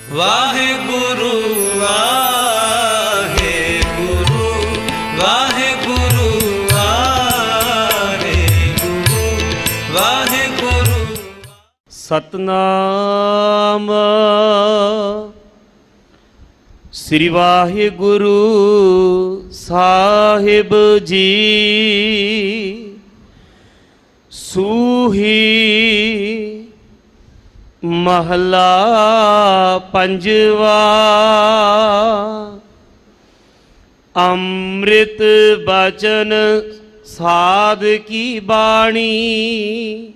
ਵਾਹਿਗੁਰੂ ਵਾਹਿਗੁਰੂ ਵਾਹਿਗੁਰੂ ਵਾਹਿਗੁਰੂ ਵਾਹਿਗੁਰੂ। ਸਤਨਾਮ ਸ੍ਰੀ ਵਾਹਿਗੁਰੂ ਸਾਹਿਬ ਜੀ। ਸੂਹੀ ਮਹਲਾ ਪੰਜਵਾ। ਅੰਮ੍ਰਿਤ ਬਚਨ ਸਾਧ ਕੀ ਬਾਣੀ,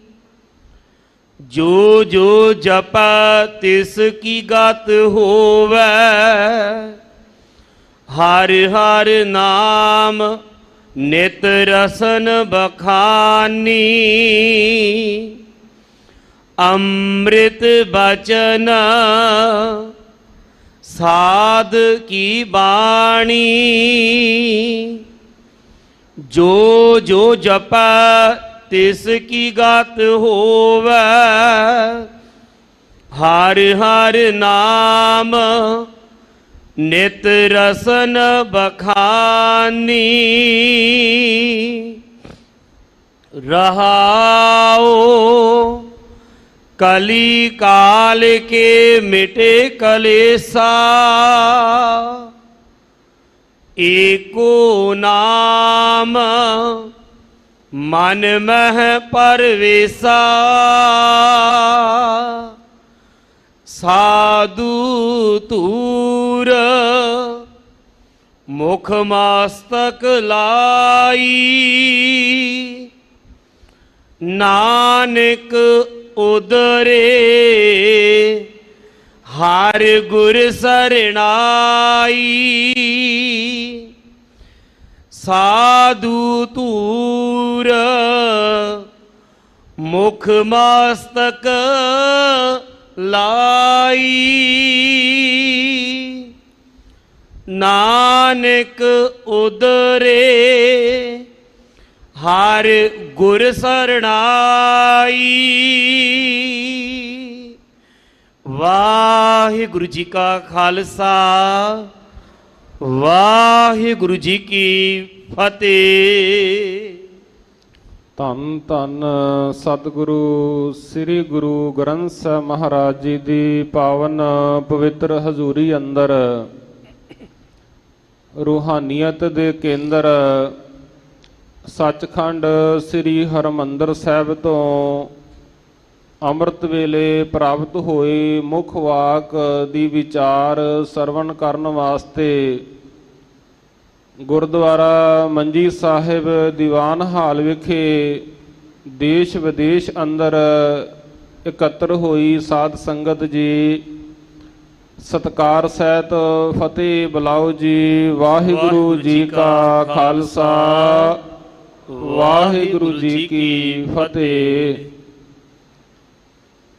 ਜੋ ਜੋ ਜਪੈ ਤਿਸ ਕੀ ਗਤ ਹੋਵੈ। ਹਰ ਹਰ ਨਾਮ ਨਿਤ ਰਸਨ ਬਖਾਨੀ, ਅੰਮ੍ਰਿਤ ਬਚਨ ਸਾਧ ਕੀ ਬਾਣੀ। ਜੋ ਜੋ ਜਪੈ ਤਿਸ ਕੀ ਗਤ ਹੋਵੈ। ਹਰ ਹਰ ਨਾਮ ਨਿਤ ਰਸਨ ਬਖਾਨੀ। ਰਹਾਉ ਕਲੀ ਕਾਲ ਕੇ ਮਿਟੇ ਕਲੇਸਾ, ਏਕੋ ਨਾਮ ਮਨ ਮਹਿ ਪਰਵੇਸਾ। ਸਾਧੂ ਧੂਰ ਮੁਖ ਮਸਤਕ ਲਾਈ, ਨਾਨਕ ਉਦਰੇ ਹਰ ਗੁਰ ਸਰਣਾਈ। ਸਾਧੂ ਧੂਰ ਮੁਖ ਮਸਤਕ ਲਾਈ, ਨਾਨਕ ਉਦਰੇ ਹਰ ਗੁਰ ਸਰਣਾਈ। ਵਾਹਿਗੁਰੂ ਜੀ ਕਾ ਖਾਲਸਾ, ਵਾਹਿਗੁਰੂ ਜੀ ਕੀ ਫਤਿਹ। ਧੰਨ ਧੰਨ ਸਤਿਗੁਰੂ ਸ੍ਰੀ ਗੁਰੂ ਗ੍ਰੰਥ ਸਾਹਿਬ ਮਹਾਰਾਜ ਜੀ ਦੀ ਪਾਵਨ ਪਵਿੱਤਰ ਹਜ਼ੂਰੀ ਅੰਦਰ ਰੂਹਾਨੀਅਤ ਦੇ ਕੇਂਦਰ ਸੱਚਖੰਡ ਸ੍ਰੀ ਹਰਿਮੰਦਰ ਸਾਹਿਬ ਤੋਂ ਅੰਮ੍ਰਿਤ ਵੇਲੇ ਪ੍ਰਾਪਤ ਹੋਏ ਮੁੱਖ ਵਾਕ ਦੀ ਵਿਚਾਰ ਸਰਵਣ ਕਰਨ ਵਾਸਤੇ ਗੁਰਦੁਆਰਾ ਮੰਜੀ ਸਾਹਿਬ ਦੀਵਾਨ ਹਾਲ ਵਿਖੇ ਦੇਸ਼ ਵਿਦੇਸ਼ ਅੰਦਰ ਇਕੱਤਰ ਹੋਈ ਸਾਧ ਸੰਗਤ ਜੀ, ਸਤਿਕਾਰ ਸਹਿਤ ਫਤਿਹ ਬੁਲਾਓ ਜੀ। ਵਾਹਿਗੁਰੂ ਜੀ ਕਾ ਖਾਲਸਾ, ਵਾਹਿਗੁਰੂ ਜੀ ਕੀ ਫਤਿਹ।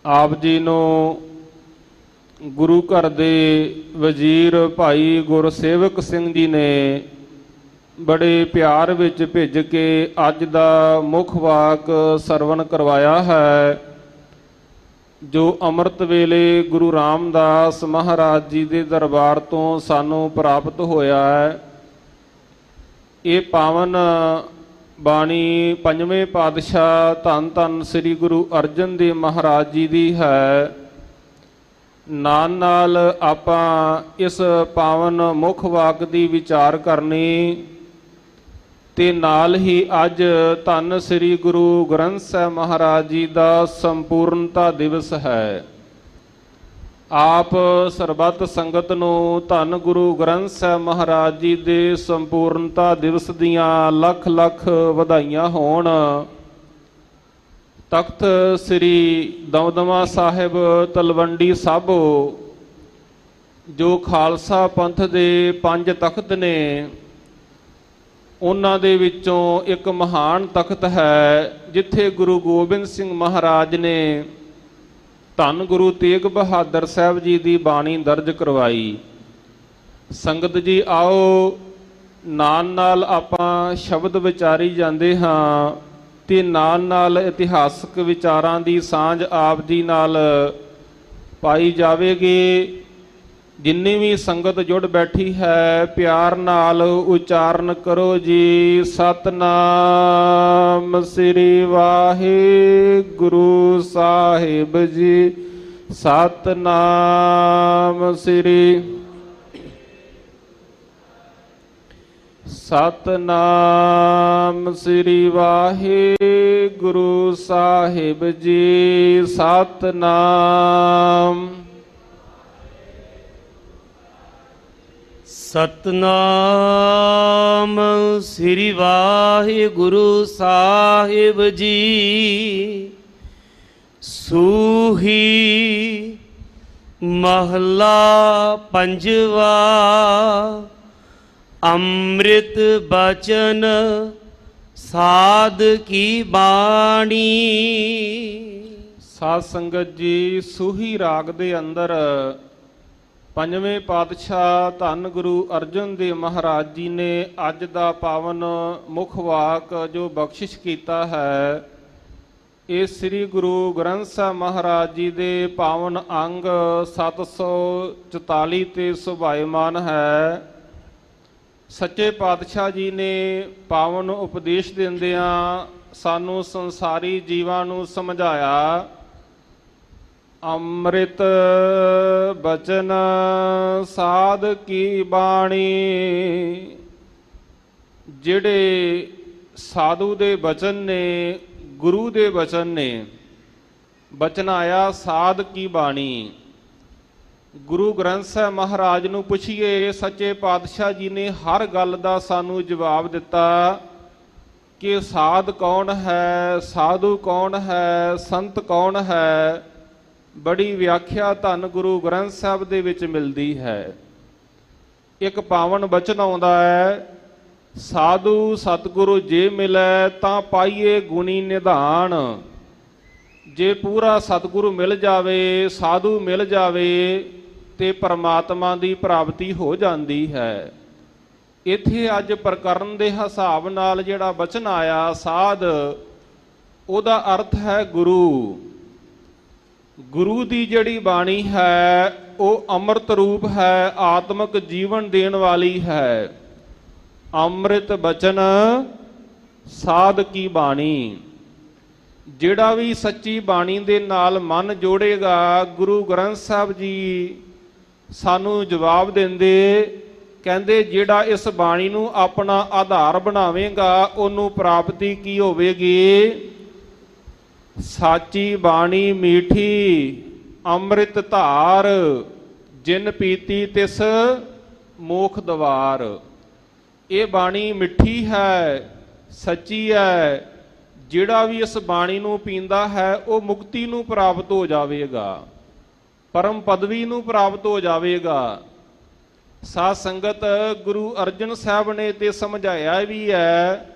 ਆਪ ਜੀ ਨੂੰ ਗੁਰੂ ਘਰ ਦੇ ਵਜ਼ੀਰ ਭਾਈ ਗੁਰਸੇਵਕ ਸਿੰਘ ਜੀ ਨੇ ਬੜੇ ਪਿਆਰ ਵਿੱਚ ਭੇਜ ਕੇ ਅੱਜ ਦਾ ਮੁੱਖ ਵਾਕ ਸਰਵਣ ਕਰਵਾਇਆ ਹੈ, ਜੋ ਅੰਮ੍ਰਿਤ ਵੇਲੇ ਗੁਰੂ ਰਾਮਦਾਸ ਮਹਾਰਾਜ ਜੀ ਦੇ ਦਰਬਾਰ ਤੋਂ ਸਾਨੂੰ ਪ੍ਰਾਪਤ ਹੋਇਆ ਹੈ। ਇਹ ਪਾਵਨ ਬਾਣੀ ਪੰਜਵੇਂ ਪਾਤਸ਼ਾਹ ਧੰਨ ਧੰਨ ਸ੍ਰੀ ਗੁਰੂ ਅਰਜਨ ਦੇਵ ਮਹਾਰਾਜ ਜੀ ਦੀ ਹੈ। ਨਾਲ ਨਾਲ ਆਪਾਂ ਇਸ ਪਾਵਨ ਮੁੱਖ ਵਾਕ ਦੀ ਵਿਚਾਰ ਕਰਨੀ ਤੇ ਨਾਲ ਹੀ ਅੱਜ ਧੰਨ ਸ੍ਰੀ ਗੁਰੂ ਗ੍ਰੰਥ ਸਾਹਿਬ ਮਹਾਰਾਜ ਜੀ ਦਾ ਸੰਪੂਰਨਤਾ ਦਿਵਸ ਹੈ। ਆਪ ਸਰਬੱਤ ਸੰਗਤ ਨੂੰ ਧੰਨ ਗੁਰੂ ਗ੍ਰੰਥ ਸਾਹਿਬ ਮਹਾਰਾਜ ਜੀ ਦੇ ਸੰਪੂਰਨਤਾ ਦਿਵਸ ਦੀਆਂ ਲੱਖ ਲੱਖ ਵਧਾਈਆਂ ਹੋਣ। ਤਖਤ ਸ੍ਰੀ ਦਮਦਮਾ ਸਾਹਿਬ ਤਲਵੰਡੀ ਸਾਬੋ ਜੋ ਖਾਲਸਾ ਪੰਥ ਦੇ 5 ਤਖਤ ਨੇ, ਉਹਨਾਂ ਦੇ ਵਿੱਚੋਂ ਇੱਕ ਮਹਾਨ ਤਖਤ ਹੈ ਜਿੱਥੇ ਗੁਰੂ ਗੋਬਿੰਦ ਸਿੰਘ ਮਹਾਰਾਜ ਨੇ ਧੰਨ ਗੁਰੂ ਤੇਗ ਬਹਾਦਰ ਸਾਹਿਬ ਜੀ ਦੀ ਬਾਣੀ ਦਰਜ ਕਰਵਾਈ। ਸੰਗਤ ਜੀ ਆਓ ਨਾਲ ਨਾਲ ਆਪਾਂ ਸ਼ਬਦ ਵਿਚਾਰੀ ਜਾਂਦੇ ਹਾਂ ਤੇ ਨਾਲ ਨਾਲ ਇਤਿਹਾਸਕ ਵਿਚਾਰਾਂ ਦੀ ਸਾਂਝ ਆਪ ਜੀ ਨਾਲ ਪਾਈ ਜਾਵੇਗੀ। ਜਿੰਨੀ ਵੀ ਸੰਗਤ ਜੁੜ ਬੈਠੀ ਹੈ ਪਿਆਰ ਨਾਲ ਉਚਾਰਨ ਕਰੋ ਜੀ। ਸਤਨਾਮ ਸ੍ਰੀ ਵਾਹਿਗੁਰੂ ਸਾਹਿਬ ਜੀ। ਸਤਨਾਮ ਸ੍ਰੀ ਸਤਨਾਮ ਸ੍ਰੀ ਵਾਹਿਗੁਰੂ ਸਾਹਿਬ ਜੀ। ਸਤਨਾਮ ਸਤਨਾਮ ਸ੍ਰੀ ਵਾਹਿਗੁਰੂ ਸਾਹਿਬ ਜੀ। ਸੂਹੀ ਮਹਲਾ ਪੰਜਵਾ। ਅੰਮ੍ਰਿਤ ਬਚਨ ਸਾਧ ਕੀ ਬਾਣੀ। ਸਾਧ ਸੰਗਤ ਜੀ, ਸੂਹੀ ਰਾਗ ਦੇ ਅੰਦਰ ਪੰਜਵੇਂ ਪਾਤਸ਼ਾਹ ਧੰਨ ਗੁਰੂ ਅਰਜਨ ਦੇਵ ਮਹਾਰਾਜ ਜੀ ਨੇ ਅੱਜ ਦਾ ਪਾਵਨ ਮੁੱਖ ਵਾਕ ਜੋ ਬਖਸ਼ਿਸ਼ ਕੀਤਾ ਹੈ, ਇਹ ਸ੍ਰੀ ਗੁਰੂ ਗ੍ਰੰਥ ਸਾਹਿਬ ਮਹਾਰਾਜ ਜੀ ਦੇ ਪਾਵਨ ਅੰਗ 744 ਤੇ ਸੁਭਾਇਮਾਨ ਹੈ। ਸੱਚੇ ਪਾਤਸ਼ਾਹ ਜੀ ਨੇ ਪਾਵਨ ਉਪਦੇਸ਼ ਦਿੰਦਿਆਂ ਸਾਨੂੰ ਸੰਸਾਰੀ ਜੀਵਾਂ ਨੂੰ ਸਮਝਾਇਆ, ਅੰਮ੍ਰਿਤ ਬਚਨ ਸਾਧ ਕੀ ਬਾਣੀ। ਜਿਹੜੇ ਸਾਧੂ ਦੇ ਬਚਨ ਨੇ, ਗੁਰੂ ਦੇ ਬਚਨ ਨੇ, ਬਚਨ ਆਇਆ ਸਾਧ ਕੀ ਬਾਣੀ। ਗੁਰੂ ਗ੍ਰੰਥ ਸਾਹਿਬ ਮਹਾਰਾਜ ਨੂੰ ਪੁੱਛੀਏ, ਸੱਚੇ ਪਾਤਸ਼ਾਹ ਜੀ ਨੇ ਹਰ ਗੱਲ ਦਾ ਸਾਨੂੰ ਜਵਾਬ ਦਿੱਤਾ ਕਿ ਸਾਧ ਕੌਣ ਹੈ, ਸਾਧੂ ਕੌਣ ਹੈ, ਸੰਤ ਕੌਣ ਹੈ। ਬੜੀ ਵਿਆਖਿਆ ਧੰਨ ਗੁਰੂ ਗ੍ਰੰਥ ਸਾਹਿਬ ਦੇ ਵਿੱਚ ਮਿਲਦੀ ਹੈ। ਇੱਕ ਪਾਵਨ ਬਚਨ ਆਉਂਦਾ ਹੈ, ਸਾਧੂ ਸਤਿਗੁਰੂ ਜੇ ਮਿਲੈ ਤਾਂ ਪਾਈਏ ਗੁਣੀ ਨਿਧਾਨ। ਜੇ ਪੂਰਾ ਸਤਿਗੁਰੂ ਮਿਲ ਜਾਵੇ, ਸਾਧੂ ਮਿਲ ਜਾਵੇ ਤੇ ਪਰਮਾਤਮਾ ਦੀ ਪ੍ਰਾਪਤੀ ਹੋ ਜਾਂਦੀ ਹੈ। ਇੱਥੇ ਅੱਜ ਪ੍ਰਕਰਨ ਦੇ ਹਿਸਾਬ ਨਾਲ ਜਿਹੜਾ ਬਚਨ ਆਇਆ ਸਾਧ, ਉਹਦਾ ਅਰਥ ਹੈ ਗੁਰੂ। ਗੁਰੂ ਦੀ ਜਿਹੜੀ ਬਾਣੀ ਹੈ ਉਹ ਅੰਮ੍ਰਿਤ ਰੂਪ ਹੈ, ਆਤਮਿਕ ਜੀਵਨ ਦੇਣ ਵਾਲੀ ਹੈ। ਅੰਮ੍ਰਿਤ ਬਚਨ ਸਾਧ ਕੀ ਬਾਣੀ। ਜਿਹੜਾ ਵੀ ਸੱਚੀ ਬਾਣੀ ਦੇ ਨਾਲ ਮਨ ਜੋੜੇਗਾ, ਗੁਰੂ ਗ੍ਰੰਥ ਸਾਹਿਬ ਜੀ ਸਾਨੂੰ ਜਵਾਬ ਦਿੰਦੇ, ਕਹਿੰਦੇ ਜਿਹੜਾ ਇਸ ਬਾਣੀ ਨੂੰ ਆਪਣਾ ਆਧਾਰ ਬਣਾਵੇਗਾ ਉਹਨੂੰ ਪ੍ਰਾਪਤੀ ਕੀ ਹੋਵੇਗੀ। ਸਾਚੀ ਬਾਣੀ ਮੀਠੀ ਅੰਮ੍ਰਿਤ ਧਾਰ, ਜਿਨ ਪੀਤੀ ਤਿਸ ਮੋਖ ਦਵਾਰ। ਇਹ ਬਾਣੀ ਮਿੱਠੀ ਹੈ, ਸੱਚੀ ਹੈ। ਜਿਹੜਾ ਵੀ ਇਸ ਬਾਣੀ ਨੂੰ ਪੀਂਦਾ ਹੈ ਉਹ ਮੁਕਤੀ ਨੂੰ ਪ੍ਰਾਪਤ ਹੋ ਜਾਵੇਗਾ, ਪਰਮ ਪਦਵੀ ਨੂੰ ਪ੍ਰਾਪਤ ਹੋ ਜਾਵੇਗਾ। ਸਾਧ ਸੰਗਤ, ਗੁਰੂ ਅਰਜਨ ਸਾਹਿਬ ਨੇ ਤੇ ਸਮਝਾਇਆ ਵੀ ਹੈ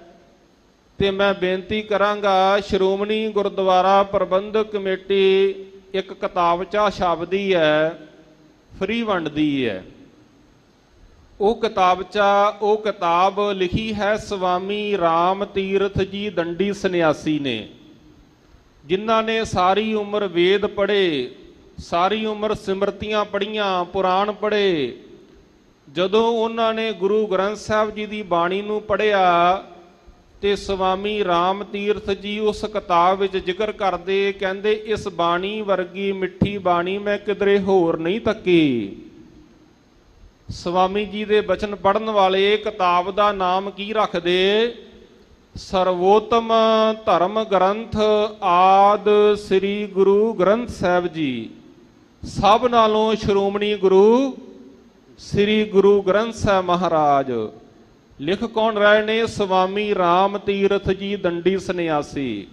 ਤੇ ਮੈਂ ਬੇਨਤੀ ਕਰਾਂਗਾ, ਸ਼੍ਰੋਮਣੀ ਗੁਰਦੁਆਰਾ ਪ੍ਰਬੰਧਕ ਕਮੇਟੀ ਇੱਕ ਕਿਤਾਬਚਾ ਛਾਪਦੀ ਹੈ, ਫ੍ਰੀ ਵੰਡਦੀ ਹੈ। ਉਹ ਕਿਤਾਬ ਲਿਖੀ ਹੈ ਸਵਾਮੀ ਰਾਮ ਤੀਰਥ ਜੀ ਦੰਡੀ ਸੰਨਿਆਸੀ ਨੇ, ਜਿਨ੍ਹਾਂ ਨੇ ਸਾਰੀ ਉਮਰ ਵੇਦ ਪੜ੍ਹੇ, ਸਾਰੀ ਉਮਰ ਸਿਮਰਤੀਆਂ ਪੜ੍ਹੀਆਂ, ਪੁਰਾਣ ਪੜ੍ਹੇ। ਜਦੋਂ ਉਹਨਾਂ ਨੇ ਗੁਰੂ ਗ੍ਰੰਥ ਸਾਹਿਬ ਜੀ ਦੀ ਬਾਣੀ ਨੂੰ ਪੜ੍ਹਿਆ ਤੇ ਸਵਾਮੀ ਰਾਮ ਤੀਰਥ ਜੀ ਉਸ ਕਿਤਾਬ ਵਿੱਚ ਜ਼ਿਕਰ ਕਰਦੇ, ਕਹਿੰਦੇ ਇਸ ਬਾਣੀ ਵਰਗੀ ਮਿੱਠੀ ਬਾਣੀ ਮੈਂ ਕਿਧਰੇ ਹੋਰ ਨਹੀਂ ਤੱਕੀ। ਸਵਾਮੀ ਜੀ ਦੇ ਬਚਨ ਪੜ੍ਹਨ ਵਾਲੇ ਕਿਤਾਬ ਦਾ ਨਾਮ ਕੀ ਰੱਖਦੇ? ਸਰਵੋਤਮ ਧਰਮ ਗ੍ਰੰਥ ਆਦ ਸ੍ਰੀ ਗੁਰੂ ਗ੍ਰੰਥ ਸਾਹਿਬ ਜੀ। ਸਭ ਨਾਲੋਂ ਸ਼੍ਰੋਮਣੀ ਗੁਰੂ ਸ੍ਰੀ ਗੁਰੂ ਗ੍ਰੰਥ ਸਾਹਿਬ ਮਹਾਰਾਜ। ਲਿਖ ਕੌਣ ਰਹੇ ਨੇ? ਸਵਾਮੀ ਰਾਮ ਤੀਰਥ ਜੀ ਦੰਡੀ ਸੰਨਿਆਸੀ।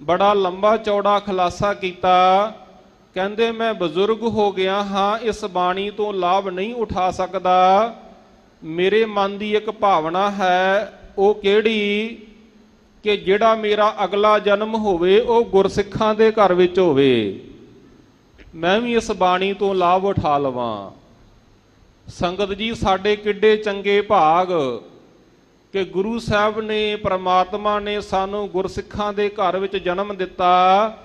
ਬੜਾ ਲੰਬਾ ਚੌੜਾ ਖੁਲਾਸਾ ਕੀਤਾ। ਕਹਿੰਦੇ ਮੈਂ ਬਜ਼ੁਰਗ ਹੋ ਗਿਆ ਹਾਂ, ਇਸ ਬਾਣੀ ਤੋਂ ਲਾਭ ਨਹੀਂ ਉਠਾ ਸਕਦਾ। ਮੇਰੇ ਮਨ ਦੀ ਇੱਕ ਭਾਵਨਾ ਹੈ, ਉਹ ਕਿਹੜੀ? ਕਿ ਜਿਹੜਾ ਮੇਰਾ ਅਗਲਾ ਜਨਮ ਹੋਵੇ ਉਹ ਗੁਰਸਿੱਖਾਂ ਦੇ ਘਰ ਵਿੱਚ ਹੋਵੇ, ਮੈਂ ਵੀ ਇਸ ਬਾਣੀ ਤੋਂ ਲਾਭ ਉਠਾ ਲਵਾਂ। ਸੰਗਤ ਜੀ, ਸਾਡੇ ਕਿੱਡੇ ਚੰਗੇ ਭਾਗ ਕਿ ਗੁਰੂ ਸਾਹਿਬ ਨੇ, ਪ੍ਰਮਾਤਮਾ ਨੇ ਸਾਨੂੰ ਗੁਰਸਿੱਖਾਂ ਦੇ ਘਰ ਵਿੱਚ ਜਨਮ ਦਿੱਤਾ।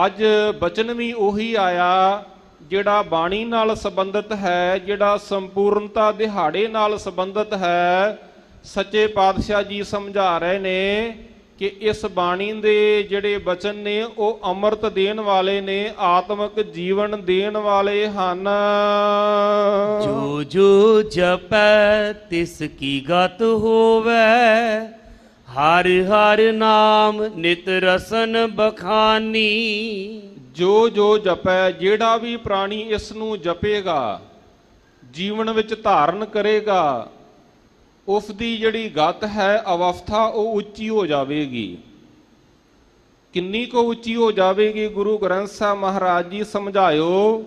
ਅੱਜ ਬਚਨ ਵੀ ਉਹੀ ਆਇਆ ਜਿਹੜਾ ਬਾਣੀ ਨਾਲ ਸੰਬੰਧਿਤ ਹੈ, ਜਿਹੜਾ ਸੰਪੂਰਨਤਾ ਦਿਹਾੜੇ ਨਾਲ ਸੰਬੰਧਿਤ ਹੈ, ਸੱਚੇ ਪਾਤਸ਼ਾਹ ਜੀ ਸਮਝਾ ਰਹੇ ਨੇ ਕਿ ਇਸ ਬਾਣੀ ਦੇ ਜਿਹੜੇ ਬਚਨ ਨੇ ਉਹ ਅੰਮ੍ਰਿਤ ਦੇਣ ਵਾਲੇ ਨੇ, ਆਤਮਿਕ ਜੀਵਨ ਦੇਣ ਵਾਲੇ ਹਨ। ਜੋ ਜੋ ਜਪੈ ਤਿਸ ਕੀ ਗਤ ਹੋਵੈ, ਹਰ ਹਰ ਨਾਮ ਨਿਤ ਰਸਨ ਬਖਾਨੀ। ਜੋ ਜੋ ਜਪੈ, ਜਿਹੜਾ ਵੀ ਪ੍ਰਾਣੀ ਇਸ ਨੂੰ ਜਪੇਗਾ, ਜੀਵਨ ਵਿੱਚ ਧਾਰਨ ਕਰੇਗਾ, ਉਸ ਦੀ ਜਿਹੜੀ ਗਤ ਹੈ, ਅਵਸਥਾ, ਉਹ ਉੱਚੀ ਹੋ ਜਾਵੇਗੀ। ਕਿੰਨੀ ਕੁ ਉੱਚੀ ਹੋ ਜਾਵੇਗੀ ਗੁਰੂ ਗ੍ਰੰਥ ਸਾਹਿਬ ਮਹਾਰਾਜ ਜੀ ਸਮਝਾਇਓ।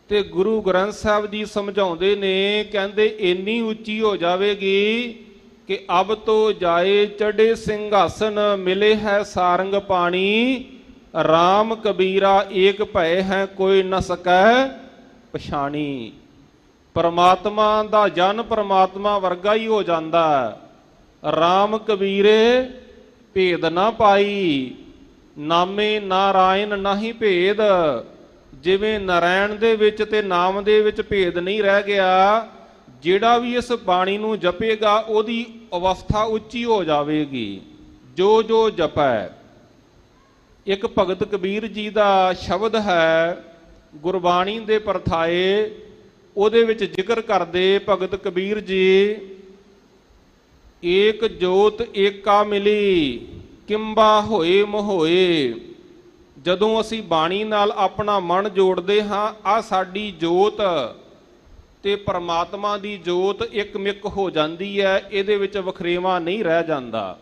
ਤੇ ਗੁਰੂ ਗ੍ਰੰਥ ਸਾਹਿਬ ਜੀ ਸਮਝਾਉਂਦੇ ਨੇ, ਕਹਿੰਦੇ ਇੰਨੀ ਉੱਚੀ ਹੋ ਜਾਵੇਗੀ ਕਿ ਅਬ ਤੋਂ ਜਾਏ ਚੜੇ ਸਿੰਘਾਸਨ, ਮਿਲੇ ਹੈ ਸਾਰੰਗ ਪਾਣੀ, ਰਾਮ ਕਬੀਰਾ ਏਕ ਭੈ ਹੈ ਕੋਈ ਨ ਸਕੈ ਪਛਾਣੀ। ਪਰਮਾਤਮਾ ਦਾ ਜਨ ਪਰਮਾਤਮਾ ਵਰਗਾ ਹੀ ਹੋ ਜਾਂਦਾ। ਰਾਮ ਕਬੀਰੇ ਭੇਦ ਨਾ ਪਾਈ, ਨਾਮੇ ਨਾਰਾਇਣ ਨਾਹੀ ਭੇਦ। ਜਿਵੇਂ ਨਾਰਾਇਣ ਦੇ ਵਿੱਚ ਤੇ ਨਾਮ ਦੇ ਵਿੱਚ ਭੇਦ ਨਹੀਂ ਰਹਿ ਗਿਆ, ਜਿਹੜਾ ਵੀ ਇਸ ਬਾਣੀ ਨੂੰ ਜਪੇਗਾ ਉਹਦੀ ਅਵਸਥਾ ਉੱਚੀ ਹੋ ਜਾਵੇਗੀ। ਜੋ ਜੋ ਜਪੈ। ਇੱਕ ਭਗਤ ਕਬੀਰ ਜੀ ਦਾ ਸ਼ਬਦ ਹੈ ਗੁਰਬਾਣੀ ਦੇ ਪਰਥਾਏ, ਉਹਦੇ ਵਿੱਚ ਜ਼ਿਕਰ ਕਰਦੇ ਭਗਤ ਕਬੀਰ ਜੀ, ਏਕ ਜੋਤ ਏਕਾ ਮਿਲੀ, ਕਿੰਬਾ ਹੋਏ ਮੋਹੋਏ। ਜਦੋਂ ਅਸੀਂ ਬਾਣੀ ਨਾਲ ਆਪਣਾ ਮਨ ਜੋੜਦੇ ਹਾਂ, ਆ ਸਾਡੀ ਜੋਤ ਤੇ ਪਰਮਾਤਮਾ ਦੀ ਜੋਤ ਇੱਕ ਮਿੱਕ ਹੋ ਜਾਂਦੀ ਹੈ, ਇਹਦੇ ਵਿੱਚ ਵਖਰੇਵਾ ਨਹੀਂ ਰਹਿ ਜਾਂਦਾ।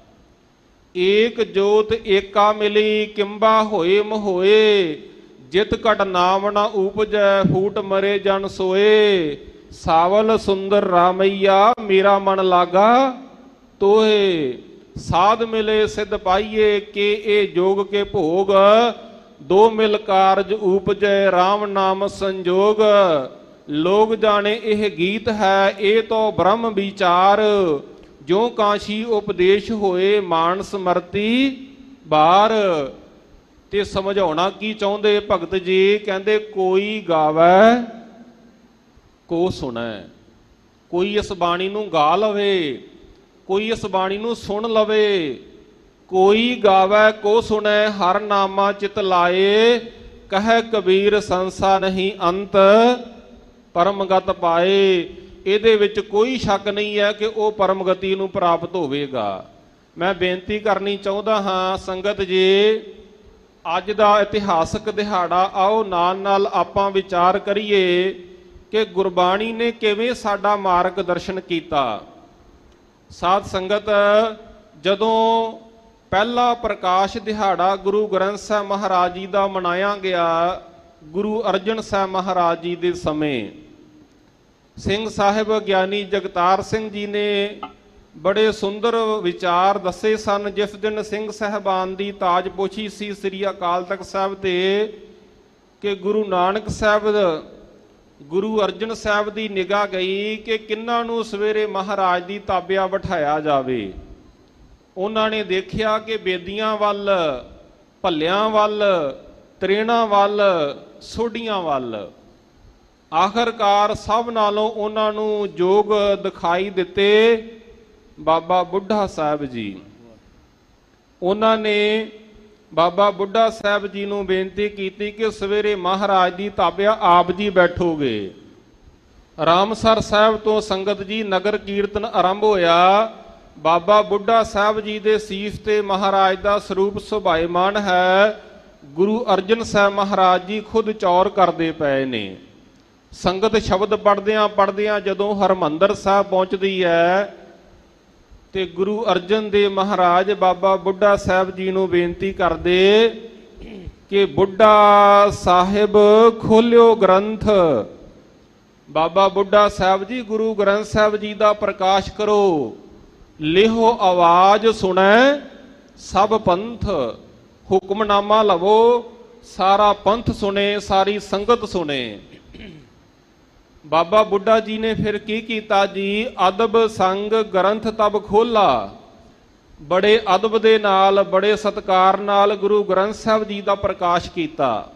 ਏਕ ਜੋਤ ਏਕਾ ਮਿਲੀ, ਕਿੰਬਾ ਹੋਏ ਮੋਹੋਏ, ਜਿਤ ਘਟ ਨਾਮ ਨਾ ਊਪਜੈ, ਫੂਟ ਮਰੇ ਜਨ ਸੋਏ। ਸਾਵਲ ਸੁੰਦਰ ਰਾਮਈਆ, ਮੇਰਾ ਮਨ ਲਾਗਾ ਤੋਏ। ਸਾਧ ਮਿਲੇ ਸਿੱਧ ਪਾਈਏ, ਕੇ ਇਹ ਜੋਗ ਕੇ ਭੋਗ, ਦੋ ਮਿਲ ਕਾਰਜ ਊਪਜੈ, RAM ਨਾਮ ਸੰਜੋਗ। ਲੋਗ ਜਾਣੇ ਇਹ ਗੀਤ ਹੈ, ਇਹ ਤੋਂ ਬ੍ਰਹਮ ਵਿਚਾਰ, ਜੋ ਕਾਸ਼ੀ ਉਪਦੇਸ਼ ਹੋਏ, ਮਾਨਸ ਮਰਤੀ ਬਾਰ। ਤੇ ਸਮਝਾਉਣਾ ਕੀ ਚਾਹੁੰਦੇ ਭਗਤ ਜੀ? ਕਹਿੰਦੇ ਕੋਈ ਗਾਵੈ ਕੋ ਸੁਣੈ। ਕੋਈ ਇਸ ਬਾਣੀ ਨੂੰ ਗਾ ਲਵੇ, ਕੋਈ ਇਸ ਬਾਣੀ ਨੂੰ ਸੁਣ ਲਵੇ। ਕੋਈ ਗਾਵੈ ਕੋ ਸੁਣੈ, ਹਰ ਨਾਮਾ ਚਿਤ ਲਾਏ, ਕਹੈ ਕਬੀਰ ਸੰਸਾ ਨਹੀਂ ਅੰਤ, ਪਰਮਗਤ ਪਾਏ। ਇਹਦੇ ਵਿੱਚ ਕੋਈ ਸ਼ੱਕ ਨਹੀਂ ਹੈ ਕਿ ਉਹ ਪਰਮਗਤੀ ਨੂੰ ਪ੍ਰਾਪਤ ਹੋਵੇਗਾ। ਮੈਂ ਬੇਨਤੀ ਕਰਨੀ ਚਾਹੁੰਦਾ ਹਾਂ ਸੰਗਤ ਜੀ, ਅੱਜ ਦਾ ਇਤਿਹਾਸਕ ਦਿਹਾੜਾ, ਆਓ ਨਾਲ ਨਾਲ ਆਪਾਂ ਵਿਚਾਰ ਕਰੀਏ ਕਿ ਗੁਰਬਾਣੀ ਨੇ ਕਿਵੇਂ ਸਾਡਾ ਮਾਰਗਦਰਸ਼ਨ ਕੀਤਾ। ਸਾਧ ਸੰਗਤ, ਜਦੋਂ ਪਹਿਲਾ ਪ੍ਰਕਾਸ਼ ਦਿਹਾੜਾ ਗੁਰੂ ਗ੍ਰੰਥ ਸਾਹਿਬ ਮਹਾਰਾਜ ਜੀ ਦਾ ਮਨਾਇਆ ਗਿਆ, ਗੁਰੂ ਅਰਜਨ ਸਾਹਿਬ ਮਹਾਰਾਜ ਜੀ ਦੇ ਸਮੇਂ ਸਿੰਘ ਸਾਹਿਬ ਗਿਆਨੀ ਜਗਤਾਰ ਸਿੰਘ ਜੀ ਨੇ ਬੜੇ ਸੁੰਦਰ ਵਿਚਾਰ ਦੱਸੇ ਸਨ। ਜਿਸ ਦਿਨ ਸਿੰਘ ਸਾਹਿਬਾਨ ਦੀ ਤਾਜਪੋਸ਼ੀ ਸੀ ਸ੍ਰੀ ਅਕਾਲ ਤਖਤ ਸਾਹਿਬ ਤੇ, ਕਿ ਗੁਰੂ ਨਾਨਕ ਸਾਹਿਬ, ਗੁਰੂ ਅਰਜਨ ਸਾਹਿਬ ਦੀ ਨਿਗਾਹ ਗਈ ਕਿ ਕਿਹਨਾਂ ਨੂੰ ਸਵੇਰੇ ਮਹਾਰਾਜ ਦੀ ਤਾਬਿਆ ਬਿਠਾਇਆ ਜਾਵੇ। ਉਹਨਾਂ ਨੇ ਦੇਖਿਆ ਕਿ ਬੇਦੀਆਂ ਵੱਲ, ਭੱਲਿਆਂ ਵੱਲ, ਤਰੇਣਾ ਵੱਲ, ਸੋਢੀਆਂ ਵੱਲ, ਆਖਰਕਾਰ ਸਭ ਨਾਲੋਂ ਉਹਨਾਂ ਨੂੰ ਜੋਗ ਦਿਖਾਈ ਦਿੱਤੇ ਬਾਬਾ ਬੁੱਢਾ ਸਾਹਿਬ ਜੀ। ਉਹਨਾਂ ਨੇ ਬਾਬਾ ਬੁੱਢਾ ਸਾਹਿਬ ਜੀ ਨੂੰ ਬੇਨਤੀ ਕੀਤੀ ਕਿ ਸਵੇਰੇ ਮਹਾਰਾਜ ਦੀ ਤਾਬਿਆ ਆਪ ਜੀ ਬੈਠੋਗੇ। ਰਾਮਸਰ ਸਾਹਿਬ ਤੋਂ ਸੰਗਤ ਜੀ ਨਗਰ ਕੀਰਤਨ ਆਰੰਭ ਹੋਇਆ। ਬਾਬਾ ਬੁੱਢਾ ਸਾਹਿਬ ਜੀ ਦੇ ਸੀਸ ਤੇ ਮਹਾਰਾਜ ਦਾ ਸਰੂਪ ਸੁਭਾਇਮਾਨ ਹੈ। ਗੁਰੂ ਅਰਜਨ ਸਾਹਿਬ ਮਹਾਰਾਜ ਜੀ ਖੁਦ ਚੌਰ ਕਰਦੇ ਪਏ ਨੇ। ਸੰਗਤ ਸ਼ਬਦ ਪੜ੍ਹਦਿਆਂ ਪੜ੍ਹਦਿਆਂ ਜਦੋਂ ਹਰਮੰਦਰ ਸਾਹਿਬ ਪਹੁੰਚਦੀ ਹੈ ਤੇ ਗੁਰੂ ਅਰਜਨ ਦੇਵ ਮਹਾਰਾਜ ਬਾਬਾ ਬੁੱਢਾ ਸਾਹਿਬ ਜੀ ਨੂੰ ਬੇਨਤੀ ਕਰਦੇ ਕਿ ਬੁੱਢਾ ਸਾਹਿਬ ਖੋਲਿਓ ਗ੍ਰੰਥ। ਬਾਬਾ ਬੁੱਢਾ ਸਾਹਿਬ ਜੀ ਗੁਰੂ ਗ੍ਰੰਥ ਸਾਹਿਬ ਜੀ ਦਾ ਪ੍ਰਕਾਸ਼ ਕਰੋ। ਲਿਹੋ ਆਵਾਜ਼ ਸੁਣੈ ਸਭ ਪੰਥ, ਹੁਕਮਨਾਮਾ ਲਵੋ ਸਾਰਾ ਪੰਥ ਸੁਣੇ, ਸਾਰੀ ਸੰਗਤ ਸੁਣੇ। ਬਾਬਾ ਬੁੱਢਾ ਜੀ ਨੇ ਫਿਰ ਕੀ ਕੀਤਾ ਜੀ? ਅਦਬ ਸੰਗ ਗ੍ਰੰਥ ਤਬ ਖੋਲਾ। ਬੜੇ ਅਦਬ ਦੇ ਨਾਲ, ਬੜੇ ਸਤਿਕਾਰ ਨਾਲ ਗੁਰੂ ਗ੍ਰੰਥ ਸਾਹਿਬ ਜੀ ਦਾ ਪ੍ਰਕਾਸ਼ ਕੀਤਾ।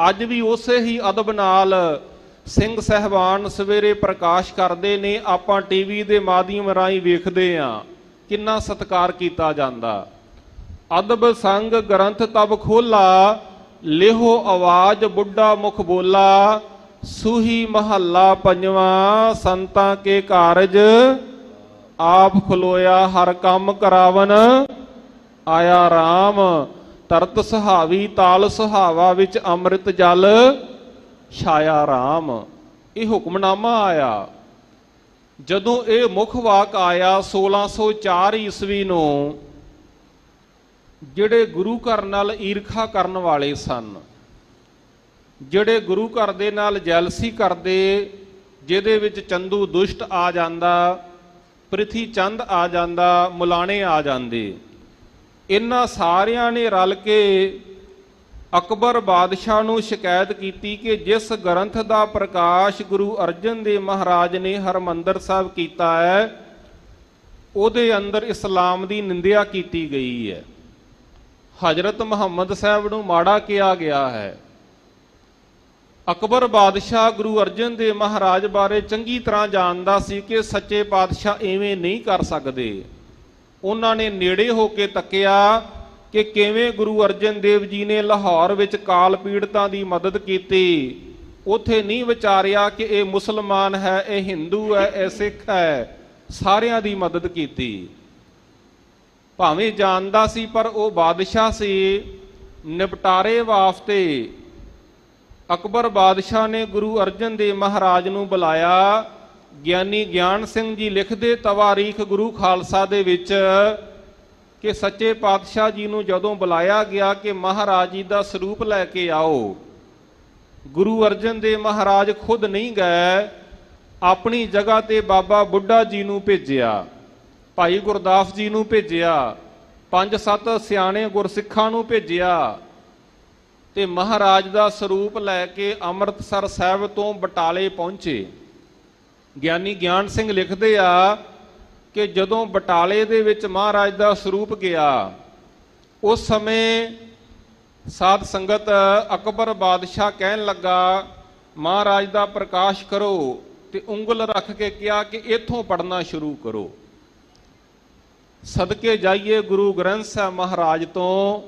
ਅੱਜ ਵੀ ਉਸੇ ਹੀ ਅਦਬ ਨਾਲ ਸਿੰਘ ਸਹਿਬਾਨ ਸਵੇਰੇ ਪ੍ਰਕਾਸ਼ ਕਰਦੇ ਨੇ। ਆਪਾਂ ਟੀਵੀ ਦੇ ਮਾਧਿਅਮ ਰਾਹੀਂ ਵੇਖਦੇ ਹਾਂ ਕਿੰਨਾ ਸਤਿਕਾਰ ਕੀਤਾ ਜਾਂਦਾ। ਅਦਬ ਸੰਗ ਗ੍ਰੰਥ ਤਬ ਖੋਲਾ, ਲਿਹੋ ਆਵਾਜ਼ ਬੁੱਢਾ ਮੁਖ ਬੋਲਾ। ਸੂਹੀ ਮਹੱਲਾ ਪੰਜਵਾਂ, ਸੰਤਾਂ ਕੇ ਕਾਰਜ ਆਪ ਖਲੋਇਆ, ਹਰ ਕੰਮ ਕਰਾਵਨ ਆਇਆ ਰਾਮ। ਤਰਤ ਸੁਹਾਵੀ ਤਾਲ ਸੁਹਾਵਾ, ਵਿੱਚ ਅੰਮ੍ਰਿਤ ਜਲ ਛਾਇਆ ਰਾਮ। ਇਹ ਹੁਕਮਨਾਮਾ ਆਇਆ। ਜਦੋਂ ਇਹ ਮੁੱਖ ਵਾਕ ਆਇਆ 1604 ਈਸਵੀ ਨੂੰ, ਜਿਹੜੇ ਗੁਰੂ ਘਰ ਨਾਲ ਈਰਖਾ ਕਰਨ ਵਾਲੇ ਸਨ, ਜਿਹੜੇ ਗੁਰੂ ਘਰ ਦੇ ਨਾਲ ਜੈਲਸੀ ਕਰਦੇ, ਜਿਹਦੇ ਵਿੱਚ ਚੰਦੂ ਦੁਸ਼ਟ ਆ ਜਾਂਦਾ, ਪ੍ਰਿਥੀ ਚੰਦ ਆ ਜਾਂਦਾ, ਮੁਲਾਣੇ ਆ ਜਾਂਦੇ, ਇਹਨਾਂ ਸਾਰਿਆਂ ਨੇ ਰਲ ਕੇ ਅਕਬਰ ਬਾਦਸ਼ਾਹ ਨੂੰ ਸ਼ਿਕਾਇਤ ਕੀਤੀ ਕਿ ਜਿਸ ਗ੍ਰੰਥ ਦਾ ਪ੍ਰਕਾਸ਼ ਗੁਰੂ ਅਰਜਨ ਦੇਵ ਮਹਾਰਾਜ ਨੇ ਹਰਮੰਦਰ ਸਾਹਿਬ ਕੀਤਾ ਹੈ, ਉਹਦੇ ਅੰਦਰ ਇਸਲਾਮ ਦੀ ਨਿੰਦਿਆ ਕੀਤੀ ਗਈ ਹੈ। ਹਜ਼ਰਤ ਮੁਹੰਮਦ ਸਾਹਿਬ ਨੂੰ ਮਾੜਾ ਕਿਹਾ ਗਿਆ ਹੈ। ਅਕਬਰ ਬਾਦਸ਼ਾਹ ਗੁਰੂ ਅਰਜਨ ਦੇਵ ਮਹਾਰਾਜ ਬਾਰੇ ਚੰਗੀ ਤਰ੍ਹਾਂ ਜਾਣਦਾ ਸੀ ਕਿ ਸੱਚੇ ਪਾਤਸ਼ਾਹ ਐਵੇਂ ਨਹੀਂ ਕਰ ਸਕਦੇ। ਉਹਨਾਂ ਨੇ ਨੇੜੇ ਹੋ ਕੇ ਤੱਕਿਆ ਕਿ ਕਿਵੇਂ ਗੁਰੂ ਅਰਜਨ ਦੇਵ ਜੀ ਨੇ ਲਾਹੌਰ ਵਿੱਚ ਕਾਲ ਪੀੜਤਾਂ ਦੀ ਮਦਦ ਕੀਤੀ। ਉੱਥੇ ਨਹੀਂ ਵਿਚਾਰਿਆ ਕਿ ਇਹ ਮੁਸਲਮਾਨ ਹੈ, ਇਹ ਹਿੰਦੂ ਹੈ, ਇਹ ਸਿੱਖ ਹੈ, ਸਾਰਿਆਂ ਦੀ ਮਦਦ ਕੀਤੀ। ਭਾਵੇਂ ਜਾਣਦਾ ਸੀ ਪਰ ਉਹ ਬਾਦਸ਼ਾਹ ਸੀ। ਨਿਪਟਾਰੇ ਵਾਸਤੇ ਅਕਬਰ ਬਾਦਸ਼ਾਹ ਨੇ ਗੁਰੂ ਅਰਜਨ ਦੇਵ ਮਹਾਰਾਜ ਨੂੰ ਬੁਲਾਇਆ। ਗਿਆਨੀ ਗਿਆਨ ਸਿੰਘ ਜੀ ਲਿਖਦੇ ਤਵਾਰੀਖ ਗੁਰੂ ਖਾਲਸਾ ਦੇ ਵਿੱਚ ਕਿ ਸੱਚੇ ਪਾਤਸ਼ਾਹ ਜੀ ਨੂੰ ਜਦੋਂ ਬੁਲਾਇਆ ਗਿਆ ਕਿ ਮਹਾਰਾਜ ਜੀ ਦਾ ਸਰੂਪ ਲੈ ਕੇ ਆਓ, ਗੁਰੂ ਅਰਜਨ ਦੇਵ ਮਹਾਰਾਜ ਖੁਦ ਨਹੀਂ ਗਏ, ਆਪਣੀ ਜਗ੍ਹਾ ਤੇ ਬਾਬਾ ਬੁੱਢਾ ਜੀ ਨੂੰ ਭੇਜਿਆ, ਭਾਈ ਗੁਰਦਾਸ ਜੀ ਨੂੰ ਭੇਜਿਆ, 5-7 ਸਿਆਣੇ ਗੁਰਸਿੱਖਾਂ ਨੂੰ ਭੇਜਿਆ ਤੇ ਮਹਾਰਾਜ ਦਾ ਸਰੂਪ ਲੈ ਕੇ ਅੰਮ੍ਰਿਤਸਰ ਸਾਹਿਬ ਤੋਂ ਬਟਾਲੇ ਪਹੁੰਚੇ। ਗਿਆਨੀ ਗਿਆਨ ਸਿੰਘ ਲਿਖਦੇ ਆ ਕਿ ਜਦੋਂ ਬਟਾਲੇ ਦੇ ਵਿੱਚ ਮਹਾਰਾਜ ਦਾ ਸਰੂਪ ਗਿਆ, ਉਸ ਸਮੇਂ ਸਾਧ ਸੰਗਤ ਅਕਬਰ ਬਾਦਸ਼ਾਹ ਕਹਿਣ ਲੱਗਾ ਮਹਾਰਾਜ ਦਾ ਪ੍ਰਕਾਸ਼ ਕਰੋ, ਤੇ ਉਂਗਲ ਰੱਖ ਕੇ ਕਿਹਾ ਕਿ ਇੱਥੋਂ ਪੜ੍ਹਨਾ ਸ਼ੁਰੂ ਕਰੋ। ਸਦਕੇ ਜਾਈਏ ਗੁਰੂ ਗ੍ਰੰਥ ਸਾਹਿਬ ਮਹਾਰਾਜ ਤੋਂ,